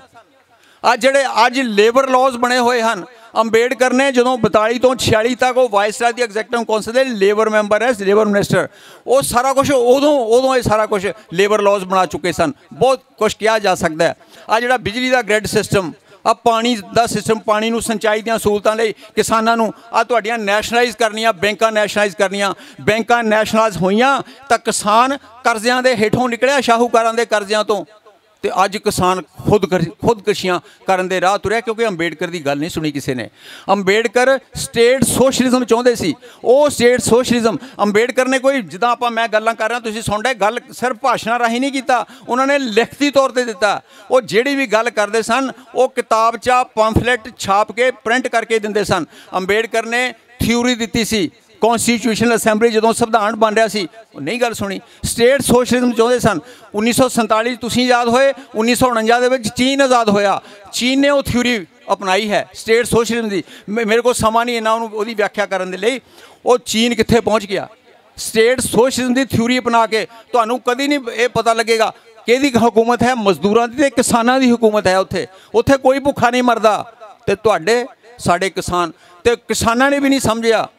आ जिहड़े अज लेबर लॉज बने हुए हैं, अंबेडकर ने जो 42 तो 46 तक वो वाइसराय दी एग्जैक्टिव कौंसल के लेबर मैंबर है, लेबर मिनिस्टर, वो सारा कुछ उदों ये सारा कुछ लेबर लॉज बना चुके सन। बहुत कुछ किया जा सकता है। आ जिहड़ा बिजली का ग्रिड सिस्टम, आ पानी का सिस्टम, पानी नूं सिंचाई दी सहूलतां लई किसानां नूं आ तुहाडीआं नैशनलाइज करनियां, बैंकां नैशनलाइज करनियां। बैंकां नैशनलाइज होईआं तां किसान करज़िआं दे हेठों निकलिआ, शाहूकारां दे करज़िआं तो, ते अज किसान खुदकशियां करन दे राह तुरिया, क्योंकि अंबेडकर की गल नहीं सुनी किसी ने। अंबेडकर स्टेट सोशलिज्म चाहते सी, वो स्टेट सोशलिज्म अंबेडकर ने कोई जिदा आप मैं गल्लां कर रहा तुसीं सुन रहे, गल सिर्फ भाषणों राही नहीं किया, उन्होंने लिखती तौर पर दिता। वो जिहड़ी भी गल करते सन वो किताब चा पंफलेट छाप के प्रिंट करके दिंदे सन। अंबेडकर ने थ्योरी दी सी, कॉन्स्टिट्यूशनल असैंबली जो संविधान बन रहा सी, नहीं गल सुनी। स्टेट सोशलिज्म चाहते सन। 1947 तुसीं याद होए, 1949 दे विच चीन आज़ाद होया, चीन ने वो थ्योरी अपनाई है स्टेट सोशलिज्म की। मेरे को समा नहीं इन्ना उहदी व्याख्या करन दे लई। वो चीन कित्थे पहुँच गया स्टेट सोशलिज्म की थ्योरी अपना के। तुहानूं कदी नहीं ये पता लगेगा कि हुकूमत है मजदूरों की, किसानों की हुकूमत है। उत्थे उत्थे कोई भुखा नहीं मरदा, ते तुहाडे साडे किसान ते किसानां ने भी नहीं समझिया।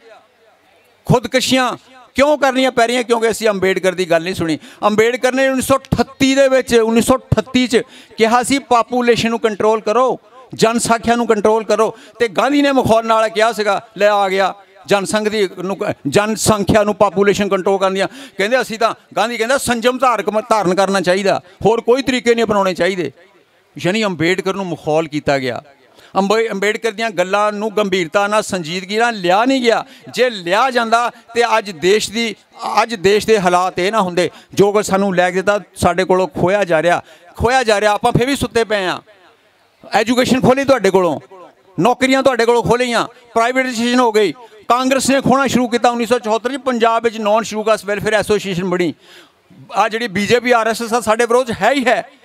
खुदकशियां क्यों करनियां पै रही, क्योंकि असीं अंबेडकर की गल नहीं सुनी। अंबेडकर ने 1938 कहा सी पापूलेशन नूं कंट्रोल करो, जनसंख्या नूं कंट्रोल करो, तो गांधी ने मखौल नाल कहा सीगा, ले आ गया जनसंख्या नूं पापूलेशन कंट्रोल करनी। कहंदे असीं तां गांधी कहंदा संयम धारण करना चाहिए, होर कोई तरीके नहीं अपनाने चाहिए। यानी अंबेडकर नूं मखौल किया गया। अंबेडकर दीआं गल्लां नूं गंभीरता नाल संजीदगी नाल लिया नहीं गया। जे लिया जांदा ते अज देश दे हालात ये ना हुंदे। जो कुछ सानूं लै के दित्ता साडे कोलों खोया जा रहा। आपां फिर भी सुत्ते पे हां। एजुकेशन खोली तुहाडे कोलों, नौकरियां तुहाडे कोलों खोलियां, प्राइवेटाइजेशन हो गई। कांग्रेस ने खोना शुरू किया 1974 पंजाब में non schedule caste welfare association बनी। आ जिहड़ी BJP RSS साडे विरोध है ही है।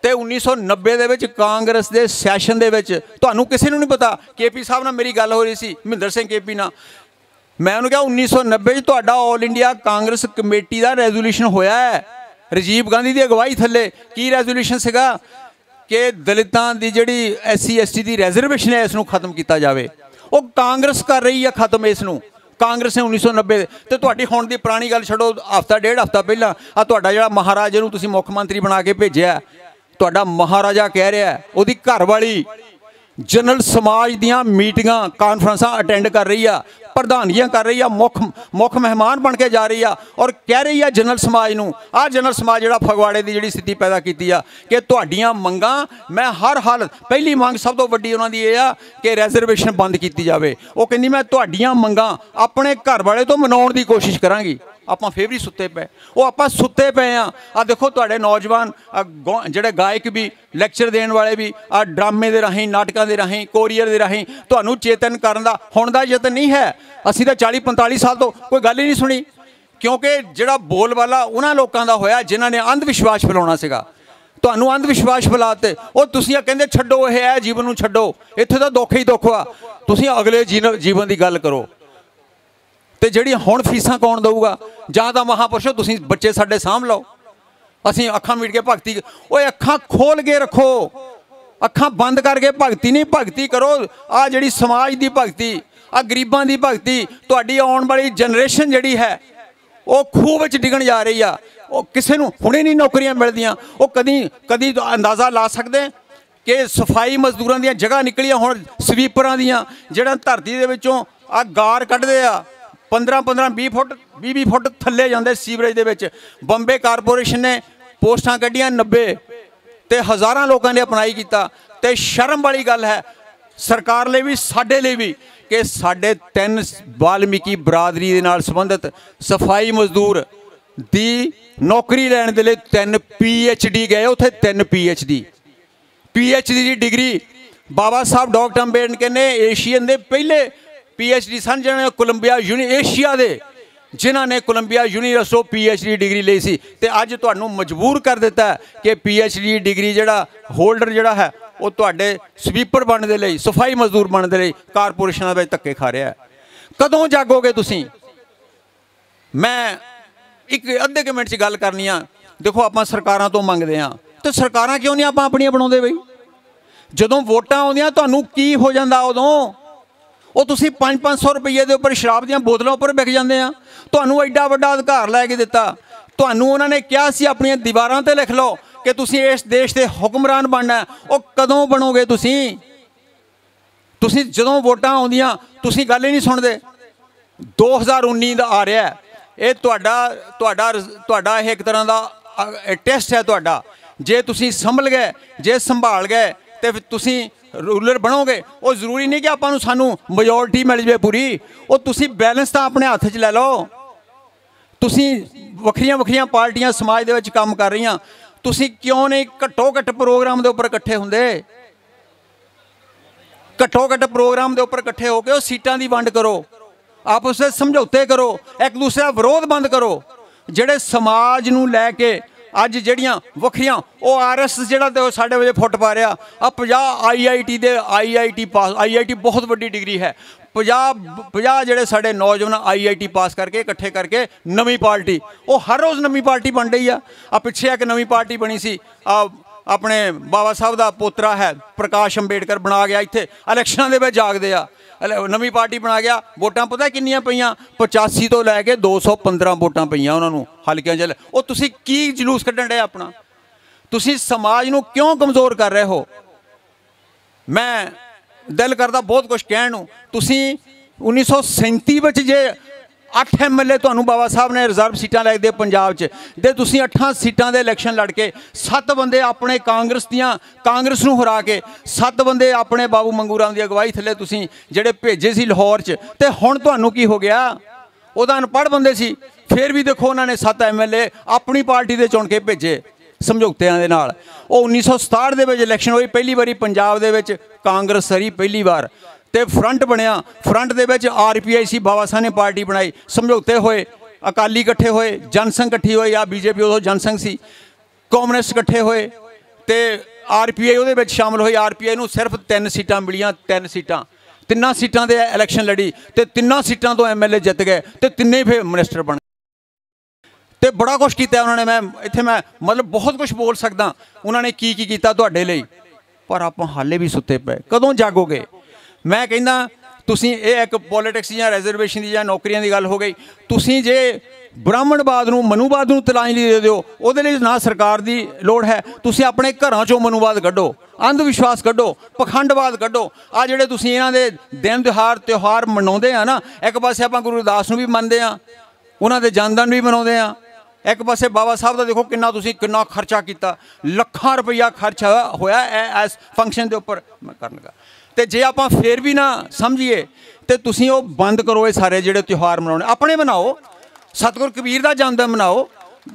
तो 1990 दे विच कांग्रेस के सैशन दे विच तुहानूं किसी नूं नहीं पता, KP साहब नाल मेरी गल हो रही सी, महिंदर सिंह KP नाल, मैं उन्होंने कहा 1990 तुहाडा ऑल इंडिया कांग्रेस कमेटी का रेजोल्यूशन होया है राजीव गांधी की अगवाई थले। की रेजोल्यूशन सीगा कि दलितां दी जिहड़ी SC ST की रिजर्वेशन है इसनूं खत्म किया जाए। वो कांग्रेस कर रही है खत्म इसनूं। कांग्रेस ने 1990 तो तुहाडी हुण दी पुरानी गल छड्डो, हफ्ता डेढ़ हफ्ता पहला आ तुहाडा जिहड़ा महाराजे नूं तुसीं मुख मंत्री बना के भेजिआ, तुहाडा महाराजा कह रहा है उहदी घरवाली जनरल समाज दियां मीटिंगां कॉन्फ्रेंसां अटेंड कर रही है, प्रधानियां कर रही है, मुख मेहमान बन के जा रही है और कह रही है जनरल समाज नूं, आ जनरल समाज जिहड़ा फगवाड़े की जिहड़ी स्थिति पैदा की कि तुहाडीआं मंगां मैं हर हालत, पहली मंग सब तो वड्डी उन्हां दी इह आ कि रिजर्वेशन बंद की जाए। वो कहंदी मैं तुहाडीआं मंगां अपने घर वाले तो मनाउण दी कोशिश करांगी। आपां फिर भी सुत्ते पे, वो आपां सुत्ते पे हाँ। आ देखो तुहाडे नौजवान जिहड़े गायक भी, लैक्चर देण वाले भी, आ ड्रामे दे राहीं, नाटकां दे राहीं, कोरियर दे राहीं तुहानूं चेतन करन दा हुण दा यतन नहीं है। असीं तां 40-45 साल तो कोई गल ही नहीं सुनी, क्योंकि जिहड़ा बोलबाला उन्हां लोकां दा होया जिन्हां ने अंध विश्वास फैलाउणा सीगा। तुहानूं अंध विश्वास फैलाते, वो तुसीं कहंदे छड्डो इह जीवन नूं छड्डो, इत्थे तां दुख ही दुख आ, तुसीं अगले जीवन की गल करो। तो जिहड़ी हुण फीसां कौन दऊगा, जां तां महापुरुषो तुसीं बच्चे साडे साਂਭ लओ, असीं अखां मीट के भगती, ओए अखां खोल के रखो, अखां बंद करके भगती नहीं, भगती करो। आ जिहड़ी समाज की भगती, आ गरीबां की भगती, तुहाडी आउण वाली जनरेशन जिहड़ी है वो खूह विच डिगण जा रही आ। वो किसी नूं हुणे नहीं नौकरियां मिलदियां। वो कदी अंदाज़ा ला सकदे कि सफाई मजदूरां दीयां जगह निकलियां हुण स्वीपरां दीयां, जिहड़ा धरती दे विचों आ गार कढदे आ, 15-15 20 फुट 20 फुट थल्ले जाते सीवरेज दे विच। बंबे कारपोरेशन ने पोस्टां कड्ढियां 90 ते हज़ारां लोगों ने अपनाई किया। तो शर्म वाली गल है सरकार लिए भी साडे लिए भी कि साडे 3 वाल्मीकि बरादरी दे नाल संबंधित सफाई मजदूर दी नौकरी लैण दे लई 3 PhD गए, उत्थे 3 PhD की डिग्री बाबा साहब डॉक्टर अंबेडकर ने एशियन के पहले PhD सन जिन्होंने कोलंबिया एशिया के जिन्हों ने कोलंबिया यूनीवर्सिटी PhD डिग्री ली सी। ते अज तुहानू मजबूर कर दिता है कि PhD डिग्री जिहड़ा होल्डर जिहड़ा है वो तुहाडे स्वीपर बनने दे लई सफाई मजदूर बनने दे लई कारपोरेशनां विच धक्के खा रहा है। कदों जागोगे तुसीं? मैं एक अद्धे मिनट च गल करनी आ। देखो आपां सरकारां तो मंगदे आ तो सरकारां क्यों नहीं आपां अपणियां बनाउंदे बई? जदों वोटां आउंदियां तुहानू की हो जांदा उदों? वो तुसीं 500 रुपये के उपर शराब दीयां बोतलों उपर विक जांदे आ। तुहानू एडा वड्डा अधिकार लैके दिता। तुहानू उन्होंने कहा सी अपनियां दीवारां ते लिख लो कि तुसीं इस देश के हुक्मरान बनना है। वो कदों बनोगे तुसीं? तुसीं जदों वोटां आउंदियां तुसीं गल ही नहीं सुणदे। 2019 दा आ रहा है, ये तुहाडा एक तरह का टेस्ट है तुहाडा। जे तुसीं संभल गए, जे संभाल गए तो तुसीं रूलर बनोगे। वो जरूरी नहीं कि आपां सानू मेजोरिटी मिल जाए पूरी। वो तुसीं बैलेंस तो अपने हत्थ च लै लो। तुसीं वखरियां वखरियां पार्टियां समाज दे विच काम कर रही, तुसीं क्यों नहीं घट्टो घट्ट प्रोग्राम के उपर इकट्ठे हुंदे? घट्टो घट्ट प्रोग्राम के उपर इकट्ठे होकर वो सीटां की वंड करो, आपस में समझौते करो, एक दूसरे का विरोध बंद करो। जिहड़े समाज नूं लैके अज जड़ियाँ वखरियां वो RS जिहड़ा तो साढ़े वजे फुट पा रहा। आ 50 IIT दे IIT पास, IIT बहुत वड्डी डिग्री है। 50 जिहड़े साढ़े नौजवान IIT पास करके इकट्ठे करके नवीं पार्टी, वो हर रोज़ नवीं पार्टी बन रही है। आ पिछे एक नवीं पार्टी बनी सी, अपने बाबा साहब का पोतरा है प्रकाश अंबेडकर बना गया, इत्थे इलैक्शनां दे विच जागदे आ, नवीं पार्टी बना गया। वोटां पता किन्नियां पईयां? 85 तो लैके 215 वोटां पईयां उन्होंने हल्कियां च। वो तुसीं की जलूस कड्ढण डे अपना? तुसीं समाज नूं क्यों कमज़ोर कर रहे हो? मैं दिल करदा बहुत कुछ कहण नूं। तुसीं 1937 विच जे 8 MLA तुहानू बाबा साहब ने रिजर्व सीटां लै दे पंजाब च, ते तुसीं 8 सीटां दे इलैक्शन लड़ के 7 बंदे अपने कांग्रेस नूं हरा के 7 बंदे अपने बाबू मंगू राम की अगवाई थले तुसीं जिहड़े भेजे सी लाहौर च। ते हुण तुहानू की हो गया? उहदा अनपढ़ बंदे सी, फिर भी देखो उन्होंने 7 MLA अपनी पार्टी दे चुन के भेजे समझौतियां दे नाल। वो 1967 दे विच इलैक्शन होई, पहली बारी पंजाब दे विच कांग्रेस हरी पहली बार, ते फ्रंट बनया। फ्रंट दे विच RPIC बाबा साहब ने पार्टी बनाई, समझौते होए, अकाली इकट्ठे होए, जनसंघ इकट्ठी होई, या BJP उदों जनसंघ सी, कॉमनिस्ट इकट्ठे होए, ते RPI उहदे विच शामिल होई। RPI नूं सिर्फ 3 सीटां मिलियां, 3 सीटां, 3 सीटां दे इलैक्शन लड़ी ते 3 सीटां तो MLA जित गए ते 3 फिर मिनिस्टर बन ते बड़ा कुछ किया उन्होंने। मैं इत्थे मैं मतलब बहुत कुछ बोल सकदा उन्होंने की कीता तुहाडे लई, पर आपां हाले भी सुत्ते पे। कदों जागोगे? मैं कहना तुसीं ये एक पॉलिटिक्स या रिजर्वेशन की या नौकरियां की गल हो गई। तुसीं जे ब्राह्मणवाद नूं मनुवाद नूं तलाही दे दिओ, उहदे लई ना सरकार की लोड़ है। तुसीं अपने घरां चों मनुवाद कड्ढो, अंधविश्वास कड्ढो, पखंडवाद कड्ढो। आ जिहड़े तुसीं इन्हां दे दिन त्यौहार मनाउंदे आ ना, एक पासे आपां गुरु रविदास नूं भी मनदे आ, उन्हां दे जनमदिन भी मनाउंदे आ, एक पासे बाबा साहब का देखो किन्ना खर्चा किया, लाखां रुपया खर्च होया इस फंक्शन के उपर। मैं करन लगा तो जे आप फिर भी ना समझिए तो तुसीं वो बंद करो। ये सारे जिहड़े त्यौहार मनाने अपने मनाओ, सतगुर कबीर का जन्मदिन मनाओ,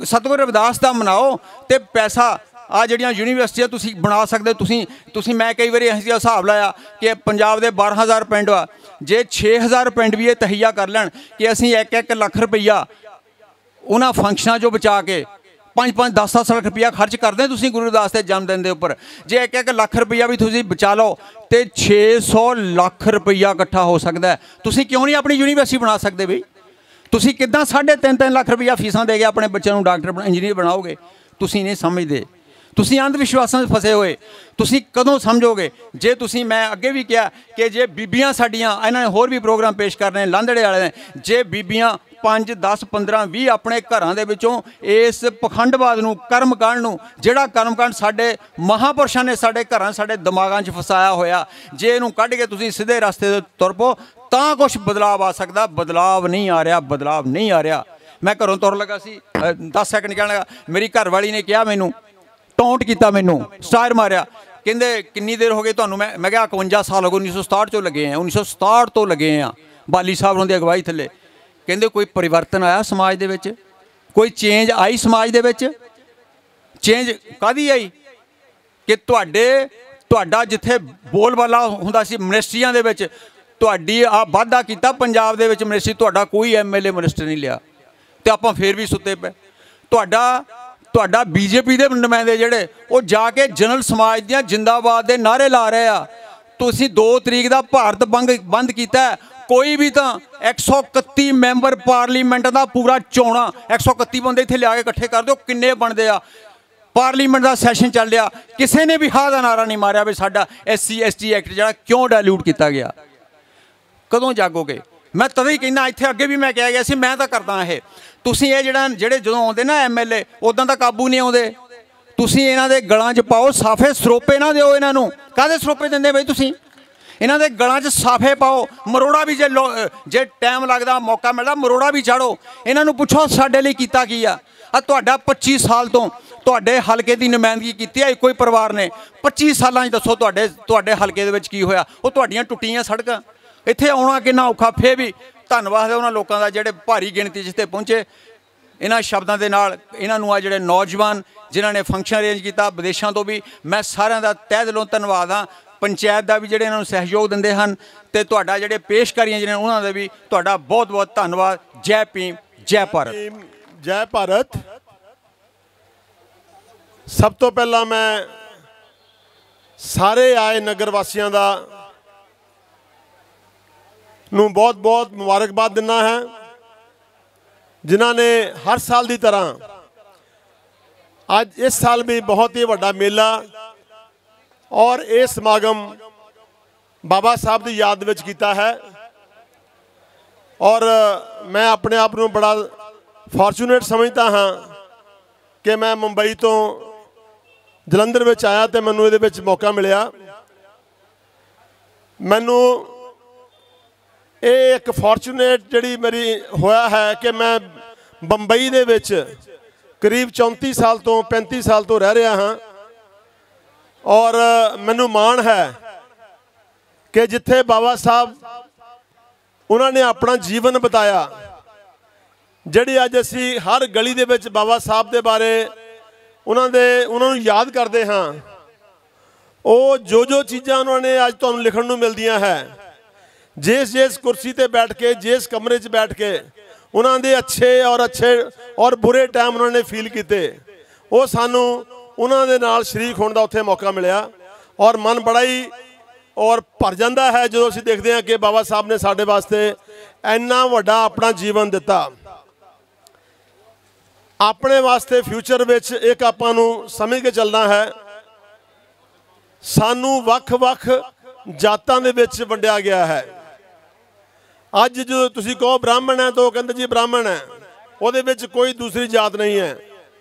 सतगुर रविदास का मनाओ, तो पैसा आ जिहड़ियां यूनीवर्सिटियां तुसीं बना सकदे। तुसीं मैं कई बार इस हिसाब लाया कि पंजाब के 12,000 पिंड आ, जे 6,000 पिंड भी ये तहिया कर लैण कि असीं 1-1 लाख रुपया उन्हां फंक्शनां चों बचा के 5-5, 10-10 लाख रुपया खर्च करते हैं तुसीं गुरु रविदास के जन्मदिन के उपर। जे 1-1 लाख रुपया भी तुसीं बचा लो तो 600 लाख रुपया इकट्ठा हो सकता है। तुसीं क्यों नहीं अपनी यूनीवर्सिटी बना सकते बई? तुसीं किद्दां 3.5 लाख रुपया फीसां दे के अपने बच्चों को डॉक्टर इंजीनियर बनाओगे? तुसीं नहीं समझते। ਤੁਸੀਂ ਅੰਧ ਵਿਸ਼ਵਾਸਾਂ 'ਚ ਫਸੇ ਹੋਏ ਤੁਸੀਂ ਕਦੋਂ ਸਮਝੋਗੇ? ਜੇ ਤੁਸੀਂ, ਮੈਂ ਅੱਗੇ ਵੀ ਕਿਹਾ ਕਿ ਜੇ ਬੀਬੀਆਂ ਸਾਡੀਆਂ, ਇਹਨਾਂ ਨੇ ਹੋਰ ਵੀ ਪ੍ਰੋਗਰਾਮ ਪੇਸ਼ ਕਰਨੇ ਲਾਂਦੜੇ ਵਾਲੇ ਨੇ, ਜੇ ਬੀਬੀਆਂ 5 10 15 20 ਆਪਣੇ ਘਰਾਂ ਦੇ ਵਿੱਚੋਂ ਇਸ ਪਖੰਡਵਾਦ ਨੂੰ, ਕਰਮਕਾਂਡ ਨੂੰ, ਜਿਹੜਾ ਕਰਮਕਾਂਡ ਸਾਡੇ ਮਹਾਂਪੁਰਸ਼ਾਂ ਨੇ ਸਾਡੇ ਘਰਾਂ, ਸਾਡੇ ਦਿਮਾਗਾਂ 'ਚ ਫਸਾਇਆ ਹੋਇਆ, ਜੇ ਇਹਨੂੰ ਕੱਢ ਕੇ ਤੁਸੀਂ ਸਿੱਧੇ ਰਸਤੇ 'ਤੇ ਤੁਰ ਪਓ ਤਾਂ ਕੁਛ ਬਦਲਾਵ ਆ ਸਕਦਾ। ਬਦਲਾਵ ਨਹੀਂ ਆ ਰਿਹਾ, ਬਦਲਾਵ ਨਹੀਂ ਆ ਰਿਹਾ। ਮੈਂ ਘਰੋਂ ਤੁਰ ਲੱਗਾ ਸੀ, 10 ਸੈਕਿੰਡ ਕਹਿਣ ਲੱਗਾ, ਮੇਰੀ ਘਰ ਵਾਲੀ ਨੇ ਕਿਹਾ, ਮੈਨੂੰ ਟੌਂਟ ਕੀਤਾ, ਮੈਨੂੰ ਸਟਾਰ ਮਾਰਿਆ, ਕਹਿੰਦੇ ਕਿੰਨੀ ਦੇਰ ਹੋ ਗਈ ਤੁਹਾਨੂੰ? ਮੈਂ ਕਿਹਾ 51 ਸਾਲ ਹੋ ਗਏ, 1967 ਚੋਂ ਲੱਗੇ ਆ, 1967 ਤੋਂ ਲੱਗੇ ਆ ਬਾਲੀ ਸਾਹਿਬ ਉਹਨਾਂ ਦੀ ਅਗਵਾਈ ਥੱਲੇ। ਕਹਿੰਦੇ ਕੋਈ ਪਰਿਵਰਤਨ ਆਇਆ ਸਮਾਜ ਦੇ ਵਿੱਚ? ਕੋਈ ਚੇਂਜ ਆਈ ਸਮਾਜ ਦੇ ਵਿੱਚ? ਚੇਂਜ ਕਾਹਦੀ ਆਈ? ਕਿ ਤੁਹਾਡਾ ਜਿੱਥੇ ਬੋਲਬਾਲਾ ਹੁੰਦਾ ਸੀ ਮਿਨਿਸਟਰੀਆਂ ਦੇ ਵਿੱਚ, ਤੁਹਾਡੀ ਆ ਵਾਧਾ ਕੀਤਾ ਪੰਜਾਬ ਦੇ ਵਿੱਚ ਮਿਨਿਸਟਰੀ, ਤੁਹਾਡਾ ਕੋਈ MLA ਮਿਨਿਸਟਰ ਨਹੀਂ ਲਿਆ ਤੇ ਆਪਾਂ ਫੇਰ ਵੀ ਸੁੱਤੇ ਪਏ। ਤੁਹਾਡਾ BJP ਦੇ ਨੁਮਾਇੰਦੇ ਜਿਹੜੇ ਉਹ ਜਾ ਕੇ ਜਨਰਲ ਸਮਾਜ ਦੀਆਂ ਜਿੰਦਾਬਾਦ ਦੇ ਨਾਅਰੇ ਲਾ ਰਹੇ ਆ। ਤੁਸੀਂ 2 ਤਰੀਕ ਦਾ ਭਾਰਤ ਬੰਦ ਕੀਤਾ। ਕੋਈ ਵੀ ਤਾਂ 131 ਮੈਂਬਰ ਪਾਰਲੀਮੈਂਟ ਦਾ ਪੂਰਾ ਚੋਣਾ, 131 ਬੰਦੇ ਇੱਥੇ ਲਿਆ ਕੇ ਇਕੱਠੇ ਕਰ ਦਿਓ, ਕਿੰਨੇ ਬਣਦੇ ਆ? ਪਾਰਲੀਮੈਂਟ ਦਾ ਸੈਸ਼ਨ ਚੱਲ ਰਿਹਾ, ਕਿਸੇ ਨੇ ਵੀ ਹਾਂ ਦਾ ਨਾਰਾ ਨਹੀਂ ਮਾਰਿਆ ਵੀ ਸਾਡਾ SC ST ਐਕਟ ਜਿਹੜਾ ਕਿਉਂ ਡਾਇਲੂਟ ਕੀਤਾ ਗਿਆ। ਕਦੋਂ ਜਾਗੋਗੇ? ਮੈਂ ਤਦੋਂ ਹੀ ਕਹਿੰਦਾ, ਇੱਥੇ ਅੱਗੇ ਵੀ ਮੈਂ ਕਿਹਾ ਗਿਆ ਸੀ, ਮੈਂ ਤਾਂ ਕਰਦਾ ਇਹ। ਤੁਸੀਂ ਇਹ ਜਿਹੜੇ ਜਦੋਂ ਆਉਂਦੇ ਨਾ MLA, ਉੱਦਾਂ ਤਾਂ ਕਾਬੂ ਨਹੀਂ ਆਉਂਦੇ। ਤੁਸੀਂ ਇਹਨਾਂ ਦੇ ਗਲਾਂ 'ਚ ਪਾਓ ਸਾਫੇ, ਸਰੋਪੇ ਨਾ ਦਿਓ ਇਹਨਾਂ ਨੂੰ। ਕਾਹਦੇ ਸਰੋਪੇ ਦਿੰਦੇ ਬਈ ਤੁਸੀਂ? ਇਹਨਾਂ ਦੇ ਗਲਾਂ 'ਚ ਸਾਫੇ ਪਾਓ। ਮਰੋੜਾ ਵੀ ਜੇ ਟਾਈਮ ਲੱਗਦਾ, ਮੌਕਾ ਮਿਲਦਾ, ਮਰੋੜਾ ਵੀ ਚਾੜੋ। ਇਹਨਾਂ ਨੂੰ ਪੁੱਛੋ ਸਾਡੇ ਲਈ ਕੀਤਾ ਕੀ ਆ। ਤੁਹਾਡਾ 25 ਸਾਲ ਤੋਂ ਤੁਹਾਡੇ ਹਲਕੇ ਦੀ ਨੁਮਾਇੰਦਗੀ ਕੀਤੀ ਹੈ ਇੱਕੋ ਹੀ ਪਰਿਵਾਰ ਨੇ। 25 ਸਾਲਾਂ 'ਚ ਦੱਸੋ ਤੁਹਾਡੇ ਹਲਕੇ ਦੇ ਵਿੱਚ ਕੀ ਹੋਇਆ? ਉਹ ਤੁਹਾਡੀਆਂ ਟੁੱਟੀਆਂ ਸੜਕਾਂ। ਇੱਥੇ ਆਉਣਾ ਕਿੰਨਾ ਔਖਾ। ਫੇਰ ਵੀ ਧੰਨਵਾਦ ਹੈ ਉਹਨਾਂ ਲੋਕਾਂ ਦਾ ਜਿਹੜੇ ਭਾਰੀ ਗਿਣਤੀ 'ਚ ਇੱਥੇ ਪਹੁੰਚੇ। ਇਹਨਾਂ ਸ਼ਬਦਾਂ ਦੇ ਨਾਲ ਇਹਨਾਂ ਨੂੰ ਆ ਜਿਹੜੇ ਨੌਜਵਾਨ ਜਿਨ੍ਹਾਂ ਨੇ ਫੰਕਸ਼ਨ ਅਰੇਂਜ ਕੀਤਾ ਵਿਦੇਸ਼ਾਂ ਤੋਂ ਵੀ, ਮੈਂ ਸਾਰਿਆਂ ਦਾ ਤਹਿ ਦਿਲੋਂ ਧੰਨਵਾਦ ਹਾਂ। ਪੰਚਾਇਤ ਦਾ ਵੀ ਜਿਹੜੇ ਇਹਨਾਂ ਨੂੰ ਸਹਿਯੋਗ ਦਿੰਦੇ ਹਨ, ਤੇ ਤੁਹਾਡਾ ਜਿਹੜੇ ਪੇਸ਼ਕਾਰੀਆਂ ਜਿਹੜੇ ਉਹਨਾਂ ਦਾ ਵੀ ਤੁਹਾਡਾ ਬਹੁਤ ਬਹੁਤ ਧੰਨਵਾਦ। ਜੈ ਭੀਮ, ਜੈ ਭਾਰਤ। ਜੈ ਭਾਰਤ। ਸਭ ਤੋਂ ਪਹਿਲਾਂ ਮੈਂ ਸਾਰੇ ਆਏ ਨਗਰ ਵਾਸੀਆਂ ਦਾ ਨੂੰ ਬਹੁਤ ਬਹੁਤ ਮੁਬਾਰਕਬਾਦ ਦਿੰਦਾ ਹੈ, ਜਿਨ੍ਹਾਂ ਨੇ ਹਰ ਸਾਲ ਦੀ ਤਰ੍ਹਾਂ ਅੱਜ ਇਸ ਸਾਲ ਵੀ ਬਹੁਤ ਹੀ ਵੱਡਾ ਮੇਲਾ ਔਰ ਇਹ ਸਮਾਗਮ ਬਾਬਾ ਸਾਹਿਬ ਦੀ ਯਾਦ ਵਿੱਚ ਕੀਤਾ ਹੈ। ਔਰ ਮੈਂ ਆਪਣੇ ਆਪ ਨੂੰ ਬੜਾ ਫੋਰਚੂਨੇਟ ਸਮਝਦਾ ਹਾਂ ਕਿ ਮੈਂ ਮੁੰਬਈ ਤੋਂ ਜਲੰਧਰ ਵਿੱਚ ਆਇਆ ਤੇ ਮੈਨੂੰ ਇਹਦੇ ਵਿੱਚ ਮੌਕਾ ਮਿਲਿਆ। ਮੈਨੂੰ ਇਹ ਇੱਕ ਫੋਰਚੂਨੇਟ ਜਿਹੜੀ ਮੇਰੀ ਹੋਇਆ ਹੈ ਕਿ ਮੈਂ ਬੰਬਈ ਦੇ ਵਿੱਚ ਕਰੀਬ 34 ਸਾਲ ਤੋਂ 35 ਸਾਲ ਤੋਂ ਰਹਿ ਰਿਹਾ ਹਾਂ। ਔਰ ਮੈਨੂੰ ਮਾਣ ਹੈ ਕਿ ਜਿੱਥੇ ਬਾਬਾ ਸਾਹਿਬ ਉਹਨਾਂ ਨੇ ਆਪਣਾ ਜੀਵਨ ਬਿਤਾਇਆ, ਜਿਹੜੀ ਅੱਜ ਅਸੀਂ ਹਰ ਗਲੀ ਦੇ ਵਿੱਚ ਬਾਬਾ ਸਾਹਿਬ ਦੇ ਬਾਰੇ ਉਹਨਾਂ ਨੂੰ ਯਾਦ ਕਰਦੇ ਹਾਂ, ਉਹ ਜੋ ਚੀਜ਼ਾਂ ਉਹਨਾਂ ਨੇ ਅੱਜ ਤੁਹਾਨੂੰ ਲਿਖਣ ਨੂੰ ਮਿਲਦੀਆਂ ਹੈ, ਜਿਸ ਕੁਰਸੀ ਤੇ ਬੈਠ ਕੇ, ਜਿਸ ਕਮਰੇ 'ਚ ਬੈਠ ਕੇ ਉਹਨਾਂ ਦੇ ਅੱਛੇ ਔਰ ਬੁਰੇ ਟਾਈਮ ਉਹਨਾਂ ਨੇ ਫੀਲ ਕੀਤੇ, ਉਹ ਸਾਨੂੰ ਉਹਨਾਂ ਦੇ ਨਾਲ ਸ਼ਰੀਕ ਹੋਣ ਦਾ ਉੱਥੇ ਮੌਕਾ ਮਿਲਿਆ। ਔਰ ਮਨ ਬੜਾ ਹੀ ਔਰ ਭਰ ਜਾਂਦਾ ਹੈ ਜਦੋਂ ਅਸੀਂ ਦੇਖਦੇ ਹਾਂ ਕਿ ਬਾਬਾ ਸਾਹਿਬ ਨੇ ਸਾਡੇ ਵਾਸਤੇ ਇੰਨਾ ਵੱਡਾ ਆਪਣਾ ਜੀਵਨ ਦਿੱਤਾ। ਆਪਣੇ ਵਾਸਤੇ ਫਿਊਚਰ ਵਿੱਚ ਇੱਕ ਆਪਾਂ ਨੂੰ ਸਮਝ ਕੇ ਚੱਲਣਾ ਹੈ, ਸਾਨੂੰ ਵੱਖ-ਵੱਖ ਜਾਤਾਂ ਦੇ ਵਿੱਚ ਵੰਡਿਆ ਗਿਆ ਹੈ। ਅੱਜ ਜੋ ਤੁਸੀਂ ਕਹੋ ਬ੍ਰਾਹਮਣ ਹੈ ਤਾਂ ਉਹ ਕਹਿੰਦੇ ਜੀ ਬ੍ਰਾਹਮਣ ਹੈ, ਉਹਦੇ ਵਿੱਚ ਕੋਈ ਦੂਸਰੀ ਜਾਤ ਨਹੀਂ ਹੈ।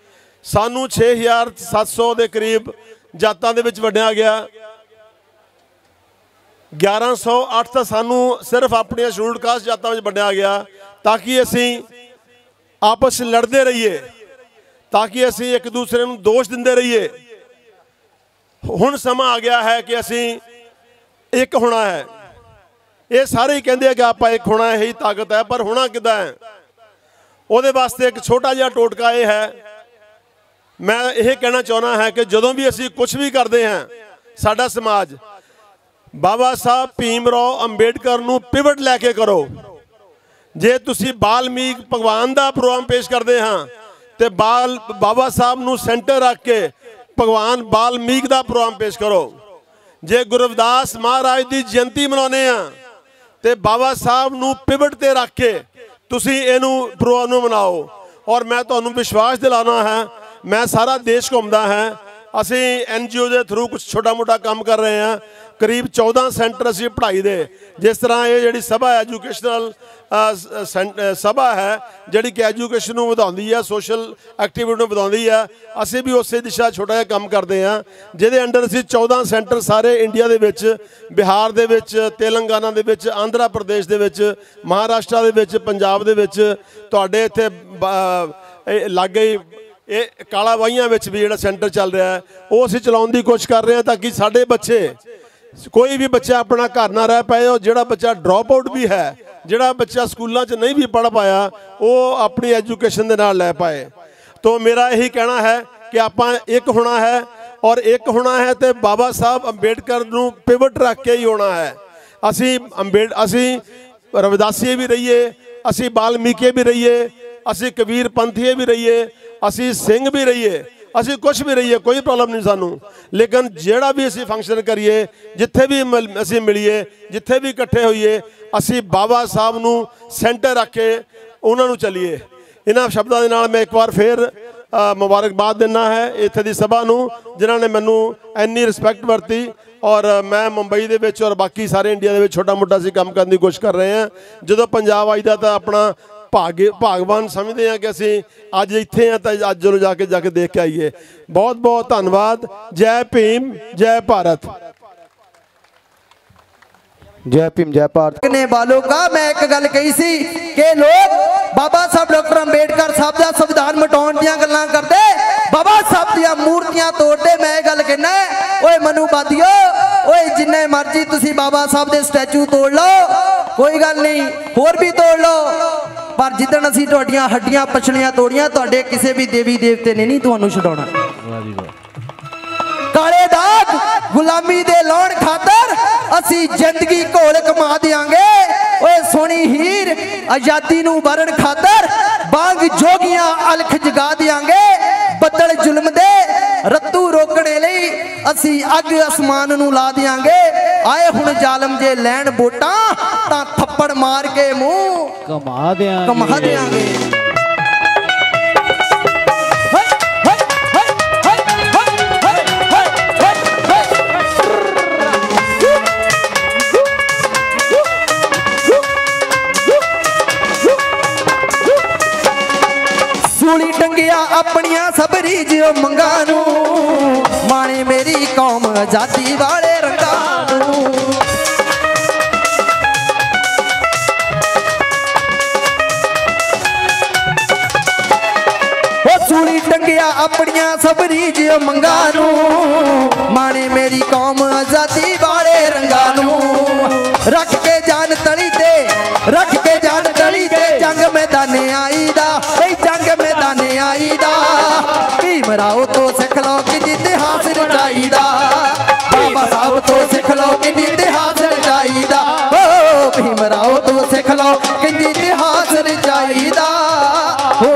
ਸਾਨੂੰ 6700 ਦੇ ਕਰੀਬ ਜਾਤਾਂ ਦੇ ਵਿੱਚ ਵੰਡਿਆ ਗਿਆ। 1108 ਤਾਂ ਸਾਨੂੰ ਸਿਰਫ ਆਪਣੀਆਂ ਸ਼ਡਿਊਲਡ ਕਾਸਟ ਜਾਤਾਂ ਵਿੱਚ ਵੰਡਿਆ ਗਿਆ ਤਾਂ ਕਿ ਅਸੀਂ ਆਪਸ ਵਿੱਚ ਲੜਦੇ ਰਹੀਏ, ਤਾਂ ਕਿ ਅਸੀਂ ਇੱਕ ਦੂਸਰੇ ਨੂੰ ਦੋਸ਼ ਦਿੰਦੇ ਰਹੀਏ। ਹੁਣ ਸਮਾਂ ਆ ਗਿਆ ਹੈ ਕਿ ਅਸੀਂ ਇੱਕ ਹੋਣਾ ਹੈ। ਇਹ ਸਾਰੇ ਹੀ ਕਹਿੰਦੇ ਆ ਕਿ ਆਪਾਂ ਇੱਕ ਹੋਣਾ, ਇਹੀ ਤਾਕਤ ਹੈ, ਪਰ ਹੋਣਾ ਕਿੱਦਾਂ ਹੈ? ਉਹਦੇ ਵਾਸਤੇ ਇੱਕ ਛੋਟਾ ਜਿਹਾ ਟੋਟਕਾ ਇਹ ਹੈ, ਮੈਂ ਇਹ ਕਹਿਣਾ ਚਾਹੁੰਦਾ ਹਾਂ ਕਿ ਜਦੋਂ ਵੀ ਅਸੀਂ ਕੁਝ ਵੀ ਕਰਦੇ ਹਾਂ, ਸਾਡਾ ਸਮਾਜ ਬਾਬਾ ਸਾਹਿਬ ਭੀਮ ਰਾਓ ਅੰਬੇਡਕਰ ਨੂੰ ਪਿਵਟ ਲੈ ਕੇ ਕਰੋ। ਜੇ ਤੁਸੀਂ ਬਾਲਮੀਕ ਭਗਵਾਨ ਦਾ ਪ੍ਰੋਗਰਾਮ ਪੇਸ਼ ਕਰਦੇ ਹਾਂ ਤੇ ਬਾਬਾ ਸਾਹਿਬ ਨੂੰ ਸੈਂਟਰ ਰੱਖ ਕੇ ਭਗਵਾਨ ਬਾਲਮੀਕ ਦਾ ਪ੍ਰੋਗਰਾਮ ਪੇਸ਼ ਕਰੋ। ਜੇ ਗੁਰੂ ਰਵਿਦਾਸ ਮਹਾਰਾਜ ਦੀ ਜਯੰਤੀ ਮਨਾਉਂਦੇ ਆ ਤੇ ਬਾਬਾ ਸਾਹਿਬ ਨੂੰ ਪਿਵਟ ਤੇ ਰੱਖ ਕੇ ਤੁਸੀਂ ਇਹਨੂੰ ਪ੍ਰੋਗਰਾਮ ਨੂੰ ਮਨਾਓ। ਔਰ ਮੈਂ ਤੁਹਾਨੂੰ ਵਿਸ਼ਵਾਸ ਦਿਲਾਉਣਾ ਹੈ, ਮੈਂ ਸਾਰਾ ਦੇਸ਼ ਘੁੰਮਦਾ ਹਾਂ, ਅਸੀਂ NGO ਦੇ ਥਰੂ ਕੁਝ ਛੋਟਾ ਮੋਟਾ ਕੰਮ ਕਰ ਰਹੇ ਹਾਂ। ਕਰੀਬ 14 ਸੈਂਟਰ ਅਸੀਂ ਪੜ੍ਹਾਈ ਦੇ, ਜਿਸ ਤਰ੍ਹਾਂ ਇਹ ਜਿਹੜੀ ਸਭਾ ਐਜੂਕੇਸ਼ਨਲ ਸਭਾ ਹੈ ਜਿਹੜੀ ਕਿ ਐਜੂਕੇਸ਼ਨ ਨੂੰ ਵਧਾਉਂਦੀ ਹੈ, ਸੋਸ਼ਲ ਐਕਟੀਵਿਟੀ ਨੂੰ ਵਧਾਉਂਦੀ ਹੈ, ਅਸੀਂ ਵੀ ਉਸੇ ਦਿਸ਼ਾ ਛੋਟਾ ਜਿਹਾ ਕੰਮ ਕਰਦੇ ਹਾਂ, ਜਿਹਦੇ ਅੰਡਰ ਅਸੀਂ 14 ਸੈਂਟਰ ਸਾਰੇ ਇੰਡੀਆ ਦੇ ਵਿੱਚ, ਬਿਹਾਰ ਦੇ ਵਿੱਚ, ਤੇਲੰਗਾਨਾ ਦੇ ਵਿੱਚ, ਆਂਧਰਾ ਪ੍ਰਦੇਸ਼ ਦੇ ਵਿੱਚ, ਮਹਾਰਾਸ਼ਟਰ ਦੇ ਵਿੱਚ, ਪੰਜਾਬ ਦੇ ਵਿੱਚ, ਤੁਹਾਡੇ ਇੱਥੇ ਲਾਗੇ ਇਹ ਕਾਲਾ ਬਾਈਆਂ ਵਿੱਚ ਵੀ ਜਿਹੜਾ ਸੈਂਟਰ ਚੱਲ ਰਿਹਾ ਹੈ ਉਹ ਅਸੀਂ ਚਲਾਉਣ ਦੀ ਕੋਸ਼ਿਸ਼ ਕਰ ਰਹੇ ਹਾਂ, ਤਾਂ ਕਿ ਸਾਡੇ ਬੱਚੇ, ਕੋਈ ਵੀ ਬੱਚਾ ਆਪਣਾ ਘਰ ਨਾ ਰਹਿ ਪਾਏ, ਉਹ ਜਿਹੜਾ ਬੱਚਾ ਡ੍ਰੌਪ ਆਊਟ ਵੀ ਹੈ, ਜਿਹੜਾ ਬੱਚਾ ਸਕੂਲਾਂ 'ਚ ਨਹੀਂ ਵੀ ਪੜ੍ਹ ਪਾਇਆ, ਉਹ ਆਪਣੀ ਐਜੂਕੇਸ਼ਨ ਦੇ ਨਾਲ ਲੈ ਪਾਏ। तो मेरा यही कहना है कि आप एक होना है, और एक होना है तो बाबा साहब अंबेडकर नूं पिवट रख के ही होना है। असी रविदासीए भी रहिए, असी बाल्मीकी भी रहिए, असी कबीर पंथीए भी रहिए, असी सिंह भी रहिए, असी कुछ भी रहिए, कोई प्रॉब्लम नहीं सानू। लेकिन जेड़ा भी असी फंक्शन करिए, जिथे भी असी मिलीए, जिथे भी इकट्ठे होइए, असी बाबा साहब नूं सेंटर रख के उन्होंने चलीए। इन्हां शब्दों के नाल मैं एक बार फिर मुबारकबाद देना है इत्थे दी सभा नूं, जिन्होंने मैनू इन्नी रिस्पैक्ट वरती, और मैं मुंबई दे विच और बाकी सारे इंडिया दे विच छोटा मोटा असीं काम करने की कोशिश कर रहे हैं। जो पंजाब आईदा तो अपना भागवान समझते हैं कि असीं अज इत्थे हैं, तो अज चलो जाके देख के आइए। बहुत बहुत धन्यवाद। जय भीम, जय भारत। जय भीम, जय भारत। ने वालों का मैं एक गल कही सी कि लोग बाबा साहब डॉक्टर अंबेडकर साहब का संविधान मिटाउण दियां गल्लां करदे, बाबा साहब दियां मूर्तियां तोड़दे। मैं गल कहना, ओए मनुवादियो, ओए जिन्ने मर्जी तुसी बाबा साहब दे स्टैचू तोड़ लो, कोई गल नहीं, होर भी तोड़ लो, पर जिदन असीं तुहाडियां हड्डियां पछड़ियां तोड़ियां, तुहाडे किसी भी देवी देवते ने नहीं तुहानूं छडाउणा। काले दाग गुलामी दे लाउण खातर असी जिंदगी घोल कमा देंगे। ओए सोनी हीर आजादी नूं वरण खातर बांग जोगियां अलख जगा देंगे। बदल जुल्म दे रत्तू रोकने लई असी अग आसमान नूं ला देंगे। आए हुण जालम जे लैण वोटां तां थप्पड़ मार के मुंह कमा देंगे। सूली टंगिया अपनिया सब रीजियो मंगा नूं, माने मेरी कौम आजादी वाले रंगा नूं। सूली टंगिया अपनिया सब रीजियो मंगा नूं, माने मेरी कौम आजादी वाले रंगा नूं। रख के जान तली ते, रख के जान तली ते, जंग मैदाने आईदा, जंग मैदाने आईदा। भीम राव तो सिख लो कि इतिहास रचाईदा, बाबा साहब तो सिख लो कि इतिहास रचाईदा। ओ भीम राव तो सिख लो कि इतिहास रचाईदा। हो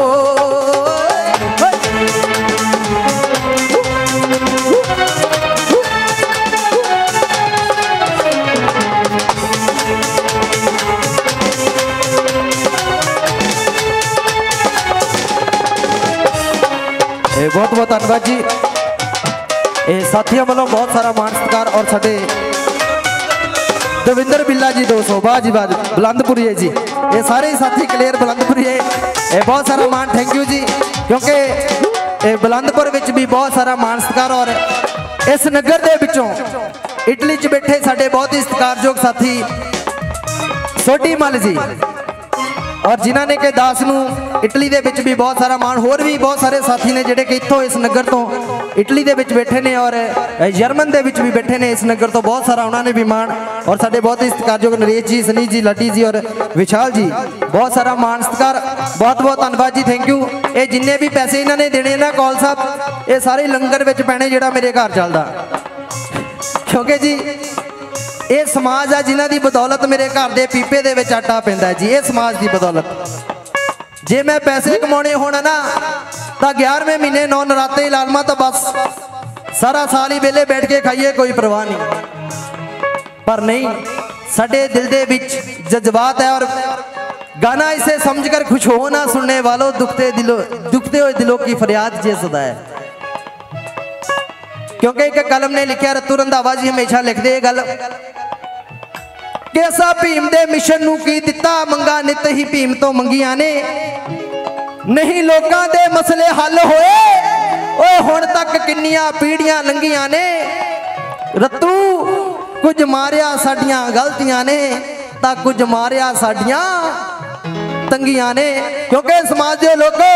बहुत बहुत धन्यवाद जी। साथियों वालों बहुत सारा मान सत्कार, और साडे दविंदर बिल्ला जी 200 बाजी बाज बुलंदपुरी है जी, ये सारे साथी क्लियर बुलंदपुरी है, बहुत सारा मान, थैंक यू जी। क्योंकि बुलंदपुर विच भी बहुत सारा मान सत्कार, और इस नगर दे विचों इटली च बैठे साडे बहुत ही सत्कारयोग साथी सोडी मल जी, और जिन्हों ने के दास नूं इटली दे विच भी बहुत सारा मान, होर भी बहुत सारे साथी ने जिहड़े कि इत्थों इस नगर तो इटली दे विच बैठे ने, और जर्मन दे विच भी बैठे ने इस नगर तो बहुत सारा उन्होंने भी मान। और साडे बहुत ही सत्कारयोग नरेश जी, सनी जी, लाडी जी और विशाल जी, बहुत सारा मान सत्कार, बहुत बहुत धन्यवाद जी, थैंक यू। ये जिन्ने भी पैसे इन्होंने देने ना कौल साहब, ये सारे लंगर विच पैने जिहड़ा मेरे घर चलदा, क्योंकि जी ये समाज है जिन्हों की बदौलत मेरे घर के पीपे दे विच आटा पैंदा है जी, ये समाज की बदौलत। जे मैं पैसे कमाने होना ना तो 11वें महीने 9 नराते लालमा, तो बस सारा साल ही वेले बैठ के खाइए, कोई परवाह नहीं। पर नहीं, साडे दिल दे विच जज्बात है, और गाना इसे समझकर खुश हो ना सुनने वालों, दुखते हुए दिलों की फरियाद ये सदा है। क्योंकि एक कलम ने लिखा, रतू रंधावा जी हमेशा लिखते गल कि असा भीम दे मिशन नूं की दिता, मंगा नित ही भीम तो मंगियां ने, नहीं लोकां दे मसले हल होए, ओए हुण तक किन्नियां पीढ़ियां लंघियां ने। रतू कुछ मारिया साडियां गलतियां ने, तां कुछ मारिया साडियां तंगियां ने। क्योंकि समाज दे लोगो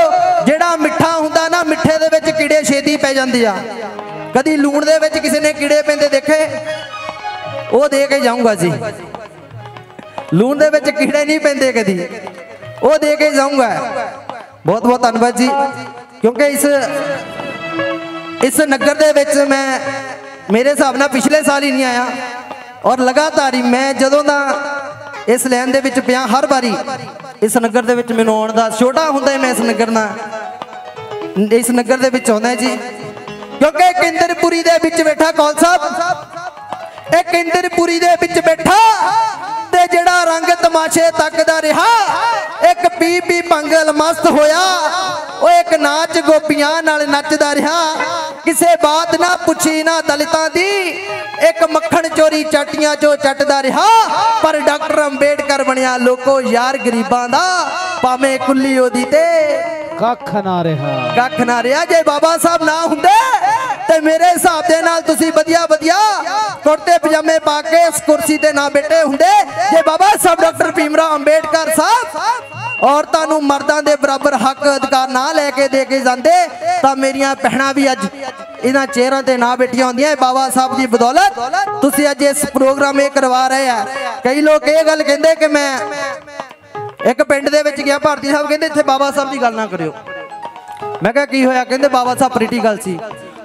जेड़ा मिठा हुंदा ना, मिठे दे विच कीड़े छेती पै जांदे आ। कदी लूण दे विच किसी ने कीड़े पैंदे देखे? वो दे के जाऊंगा जी, लूण दे विच कीड़े नहीं पैंदे कदी, वो दे के जाऊंगा। बहुत बहुत धन्यवाद जी। क्योंकि इस नगर दे विच मैं मेरे हिसाब नाल पिछले साल ही नहीं आया, और लगातार ही मैं जदों दा इस लैन दे विच पिया, हर बारी इस नगर दे विच मैनूं आउण दा, छोटा हुंदा ही मैं इस नगर दे विच आउंदा जी। क्योंकि केंद्रपुरी दे विच बैठा कौल साहब, एक केंद्रपुरी दे विच बैठा ते जेड़ा रंग तमाशे तकदा रहा, एक पी पी पंगल मस्त होया, ओ एक नाच गोपियां नाल नचदा रहा, किसे बात ना पुछी ना दलितां दी, एक मक्खण चोरी चाटियां चो चटदा रहा, पर डॉक्टर अंबेडकर बनिया लोको यार गरीबां दा, भावें कुल्ली ओदी ते कख ना रहा। जे बाबा साहब ना हुंदे ते मेरे हिसाब दे नाल तुसी वधिया वधिया कुर्ते पजामे पा के इस कुर्सी ते ना बैठे हुंदे। जे बाबा साहब डॉक्टर भीमराव अंबेडकर साहब औरतां नूं मर्दां दे बराबर हक अधिकार ना लेके दे के जांदे, तां मेरियां भैणां भी अज इन्हां चेहरां ते ना बैठियां होंदियां। बाबा साहब दी बदौलत तुसी अज इस प्रोग्राम ये करवा रहे हैं। कई लोग ये गल कहंदे कि मैं एक पिंड दे विच गया, भारती साहब कहंदे इत्थे बाबा साहब दी गल ना करियो। मैं कहा की होया? कहंदे बाबा साहब पोलीटिकल सी।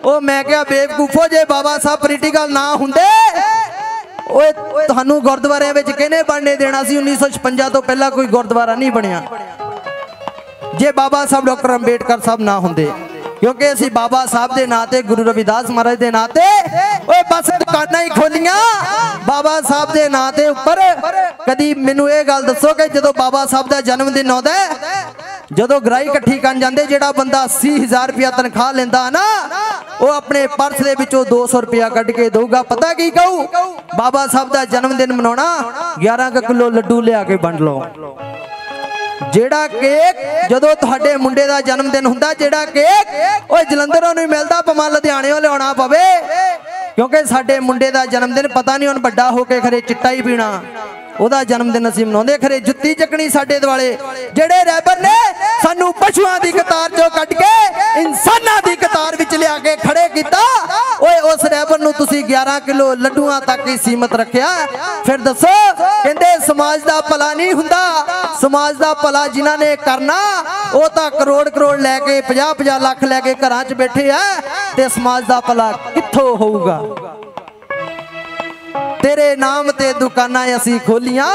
ओ मैं क्या बेवकूफो, जे बाबा साहब पोलीटिकल ना हुंदे ओए तुहानू गुरुद्वारे विच किहने बनने देना सी? 1956 तो पहला कोई गुरुद्वारा नहीं बनिया जे बाबा साहब डॉक्टर अंबेडकर साहब ना हुंदे। क्योंकि असी बाबा साहब दे नां ते गुरु रविदास महाराज दे नां ते ओए बस दुकानां ही खोलियां बाबा साहब दे नां ते उपर। कदी मैनू ये गल दसो कि जदों बाबा साहब दा जन्मदिन आउंदा, जदों गराई इकट्ठी करन जांदे, जेड़ा बंदा 80,000 रुपया तनख्वाह लेंदा ना, वो अपने पर्स दे विचों 200 रुपया कढ के दूगा। पता की कहू? बाबा साहब दा जन्मदिन मनाउणा 11 किलो लड्डू लिया के वंड लो। जेड़ा केक जदों तुहाडे मुंडे दा जन्मदिन हुंदा, जेड़ा केक ओए जलंधरों नूं मिलदा, भावें लुधियाणेओं लिआउणा पवे। क्योंकि साडे मुंडे दा जन्मदिन पता नहीं हुण वड्डा हो के खरे चिट्टा ही पीना, ओदा जन्मदिन असीं मनाउंदे, खरे जुत्ती चकनी साडे दुआले। जेड़े रैबर ने सानू पशुआं दी कतार चों कढ के इंसानां दी कतार विच लिया के खड़े कीता, ओए उस रैबर नूं तुसीं 11 किलो लड्डूआं तक ही सीमित रखिया। फिर दसो, कहंदे समाज दा भला नहीं हुंदा, समाज दा भला जिन्हां ने करना वो तां करोड़ करोड़ लैके 50-50 लाख लैके घरां च बैठे आ, ते समाज दा भला कित्थों होऊगा? तेरे नाम ते दुकानां असी खोलियां,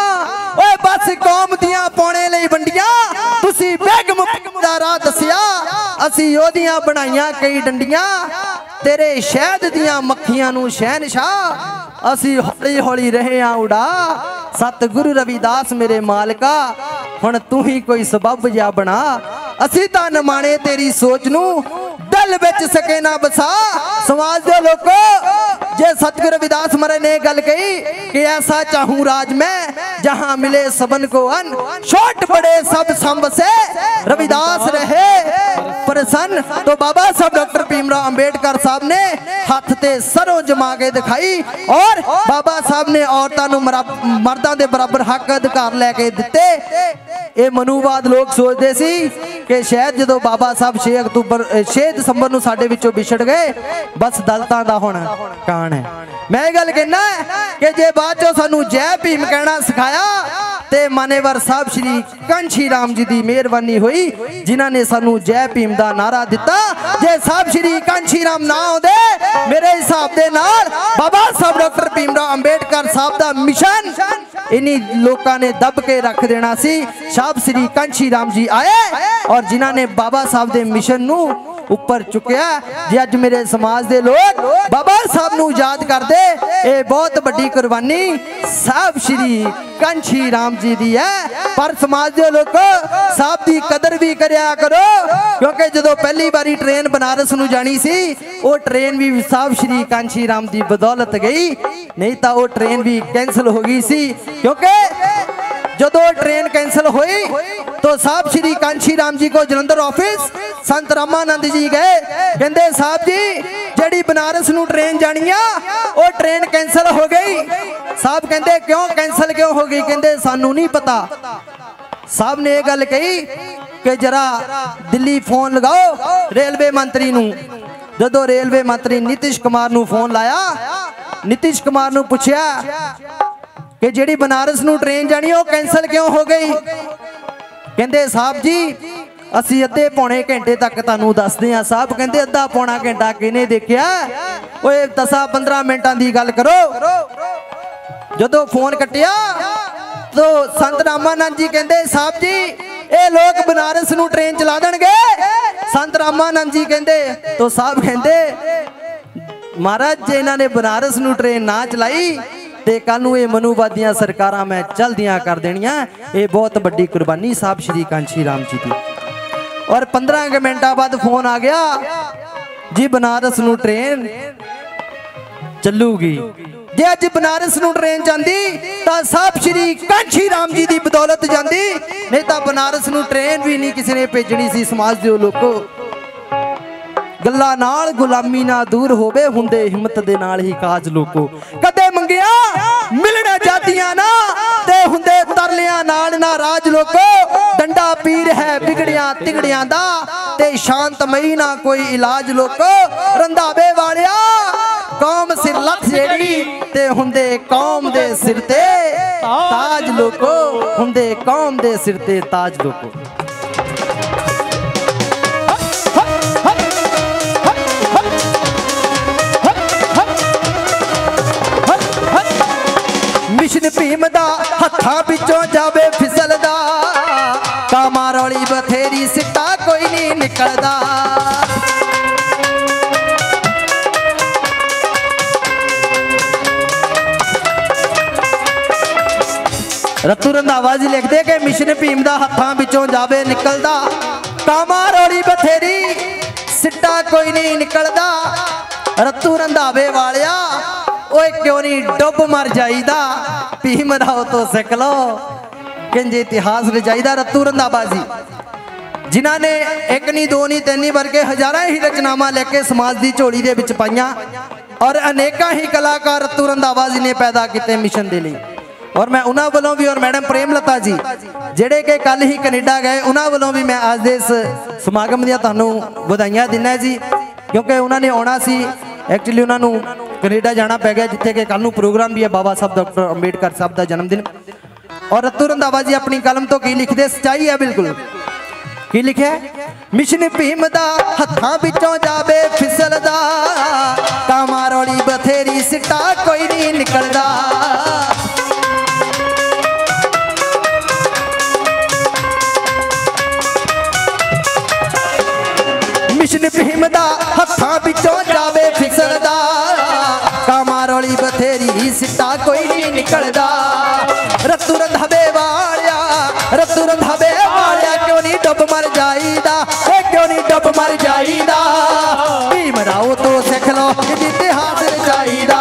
ओए बस कौम दियां पौने लई वंडियां, तुसी बेगम दा राह दसिया, असी ओदियां बनाईयां कई डंडियां, तेरे शहद दियां मक्खियां नूं शहनशाह असी हौली हौली रहे आ उड़ा। सतगुरु रविदास मेरे मालका, हुण तू ही कोई सबब जा बना, असी तां नमाणे तेरी सोच नूं दल विच सके ना बसा। समाज दे लोको, जे सतगुरु रविदास महाराज ने गल कही कि ऐसा चाहूं राज में जहां मिले सबन को अन, छोट बड़े सब संब से रविदास रहे प्रसन्न। तो बाबा साहब डॉक्टर भीमराव अंबेडकर साहब ने हाथ ते सरों जमा के दिखाई, और बाबा साहब ने औरतां नूं मर्दां दे बराबर हक अधिकार लैके दिते। ये मनुवाद लोग सोचते सी कि शायद जदों बाबा साहब 6 दिसंबर नूं साडे विचों विछड़ गए, बस दलतां दा हुण कान है। मैं गल कहना कि जे बाद चों सानू जय भीम कहना सिखाया, ते मानेवर साहब श्री कांशी राम जी की मेहरबानी हुई, जिन्हां ने सानू जय भीम दा नारा दिता। जे साहब श्री कांशी राम ना आउंदे, मेरे हिसाब दे नाल बाबा साहब डॉक्टर भीमराव अंबेडकर साहब दा मिशन इन्हीं लोगों ने दब के रख देना सी। साहब श्री कांशी राम जी आए और जिन्हां ने बाबा साहब दे मिशन नू ऊपर चुकया। जे अज मेरे समाज दे लोग बाबा साहब नू याद करदे, ये बहुत बड़ी कुर्बानी साहब श्री कांशी राम जी दी है। पर समाज के लोगों साहब की कदर भी करया करो, क्योंकि जो पहली बारी ट्रेन बनारस नूं जानी सी वो ट्रेन भी साहब श्री कांशी राम की बदौलत गई, नहीं तो वो ट्रेन भी कैंसल हो गई सी। क्योंकि जो ट्रेन कैंसल हुई तो साहब श्री कांशी राम जी को जलंधर ऑफिस संत रामानंद जी गए, कहते साहब जी जड़ी बनारस नूं ट्रेन जानी आ वो ट्रेन कैंसल हो गई। साहब कहते क्यों कैंसल क्यों हो गई? कहते सानू नहीं पता। साहब ने यह गल कही कि जरा दिल्ली फोन लगाओ रेलवे मंत्री नूं। जदों रेलवे मंत्री नीतीश कुमार नूं फोन लाया, नीतीश कुमार नूं पुछया कि जेड़ी बनारस नूं ट्रेन जानी वो कैंसल क्यों हो गई? कहते साहब जी असी अद्धे पौने घंटे तक तुहानूं दसदे हां। साहब कहते अद्धा पौना घंटा किने देखिया? ओए 10-15 मिनटां दी गल करो। जदों फोन कटिया तो संत रामानंद जी कहते साहब जी ये लोग बनारस नूं ट्रेन चला देणगे। संत रामानंद जी कहते तो साहब कहते महाराज जे इन्हां ने बनारस नूं ट्रेन ना चलाई ते कल नूं ये मनुवादियां सरकारां मैं चलदियां कर देनियां। ये बहुत बड़ी कुर्बानी साहब श्री कांशी राम जी की। और 15 मिनटा बाद फोन आ गया जी बनारस नूं ट्रेन चलूगी। जे अज बनारस नूं ट्रेन जांदी तां साहब श्री कांशी राम जी की बदौलत जांदी, नहीं तां बनारस नूं ट्रेन भी नहीं किसी ने भेजनी सी। समाज दे लोगों गल्लां नाल गुलामी ना दूर होवे हुंदे हिम्मत दे नाल ही काज लोगों। कदे मंगिया मिलना जातियां ना ते हुंदे तरलियां नाल ना राज लोगों। डंडा पीर है बिगड़ियां तिगड़ियां दा ते शांतमई ना कोई इलाज लोगों। रंधावे वालिया कौम सिर लख जेड़ी ते हुंदे कौम दे सिर ते ताज लोगों। हुंदे कौम दे सिर ते ताज लोगों। मिशन भीम दा हत्थां विचों जावे फिसलदा, कामां रौली बथेरी सिट्टा कोई नहीं निकलदा। रतू रंधावा जी लिखते कि मिशन भीम दा हत्थां विचों जावे निकलदा, कामां रौली बथेरी सिट्टा कोई नहीं निकलदा। रतू रंधावे वालिया ओए क्यों नहीं डुब मर जाईदा, भीम राव तो सिख लो किंजे इतिहास रचाईदा। रतू रंधावा जी जिन्हां ने एक नहीं दो नहीं तीन नहीं बल्कि हजारां ही रचनावां लेके समाज की झोली दे विच पाईयां और अनेकां ही कलाकार रतू रंधावा जी ने पैदा किए मिशन दे लई। और मैं उन्हां वालों भी और मैडम प्रेमलता जी जेड़े कि कल ही कनेडा गए उन्हां वालों भी मैं अज दे इस समागम दी तुहानूं वधाइयां दिना जी, क्योंकि उन्होंने आना सी। एक्चुअली उन्होंने कनेडा जाना पै गया जिथे कि कल नूं प्रोग्राम भी है बाबा साहब डॉक्टर अंबेडकर साहब का जन्मदिन। और रतू रंधावा जी अपनी कलम तो की लिखते सच्चाई है बिल्कुल। की लिखे मिशन भीम दा हत्थां विचों जावे फिसलदा, कामां रौली बथेरी सिट्टा कोई नहीं निकलदा। मिशन भीम दा हत्थां विचों जावे फिसलदा, कामां रौली बथेरी सिट्टा कोई नहीं निकलदा। रतू रंधावे वालिया रतू रंधावे वालिया क्यों नहीं डुब मर जाईदा, क्यों नहीं डुब मर जाईदा। भीम राव तो सिख लो इतिहास रचाईदा।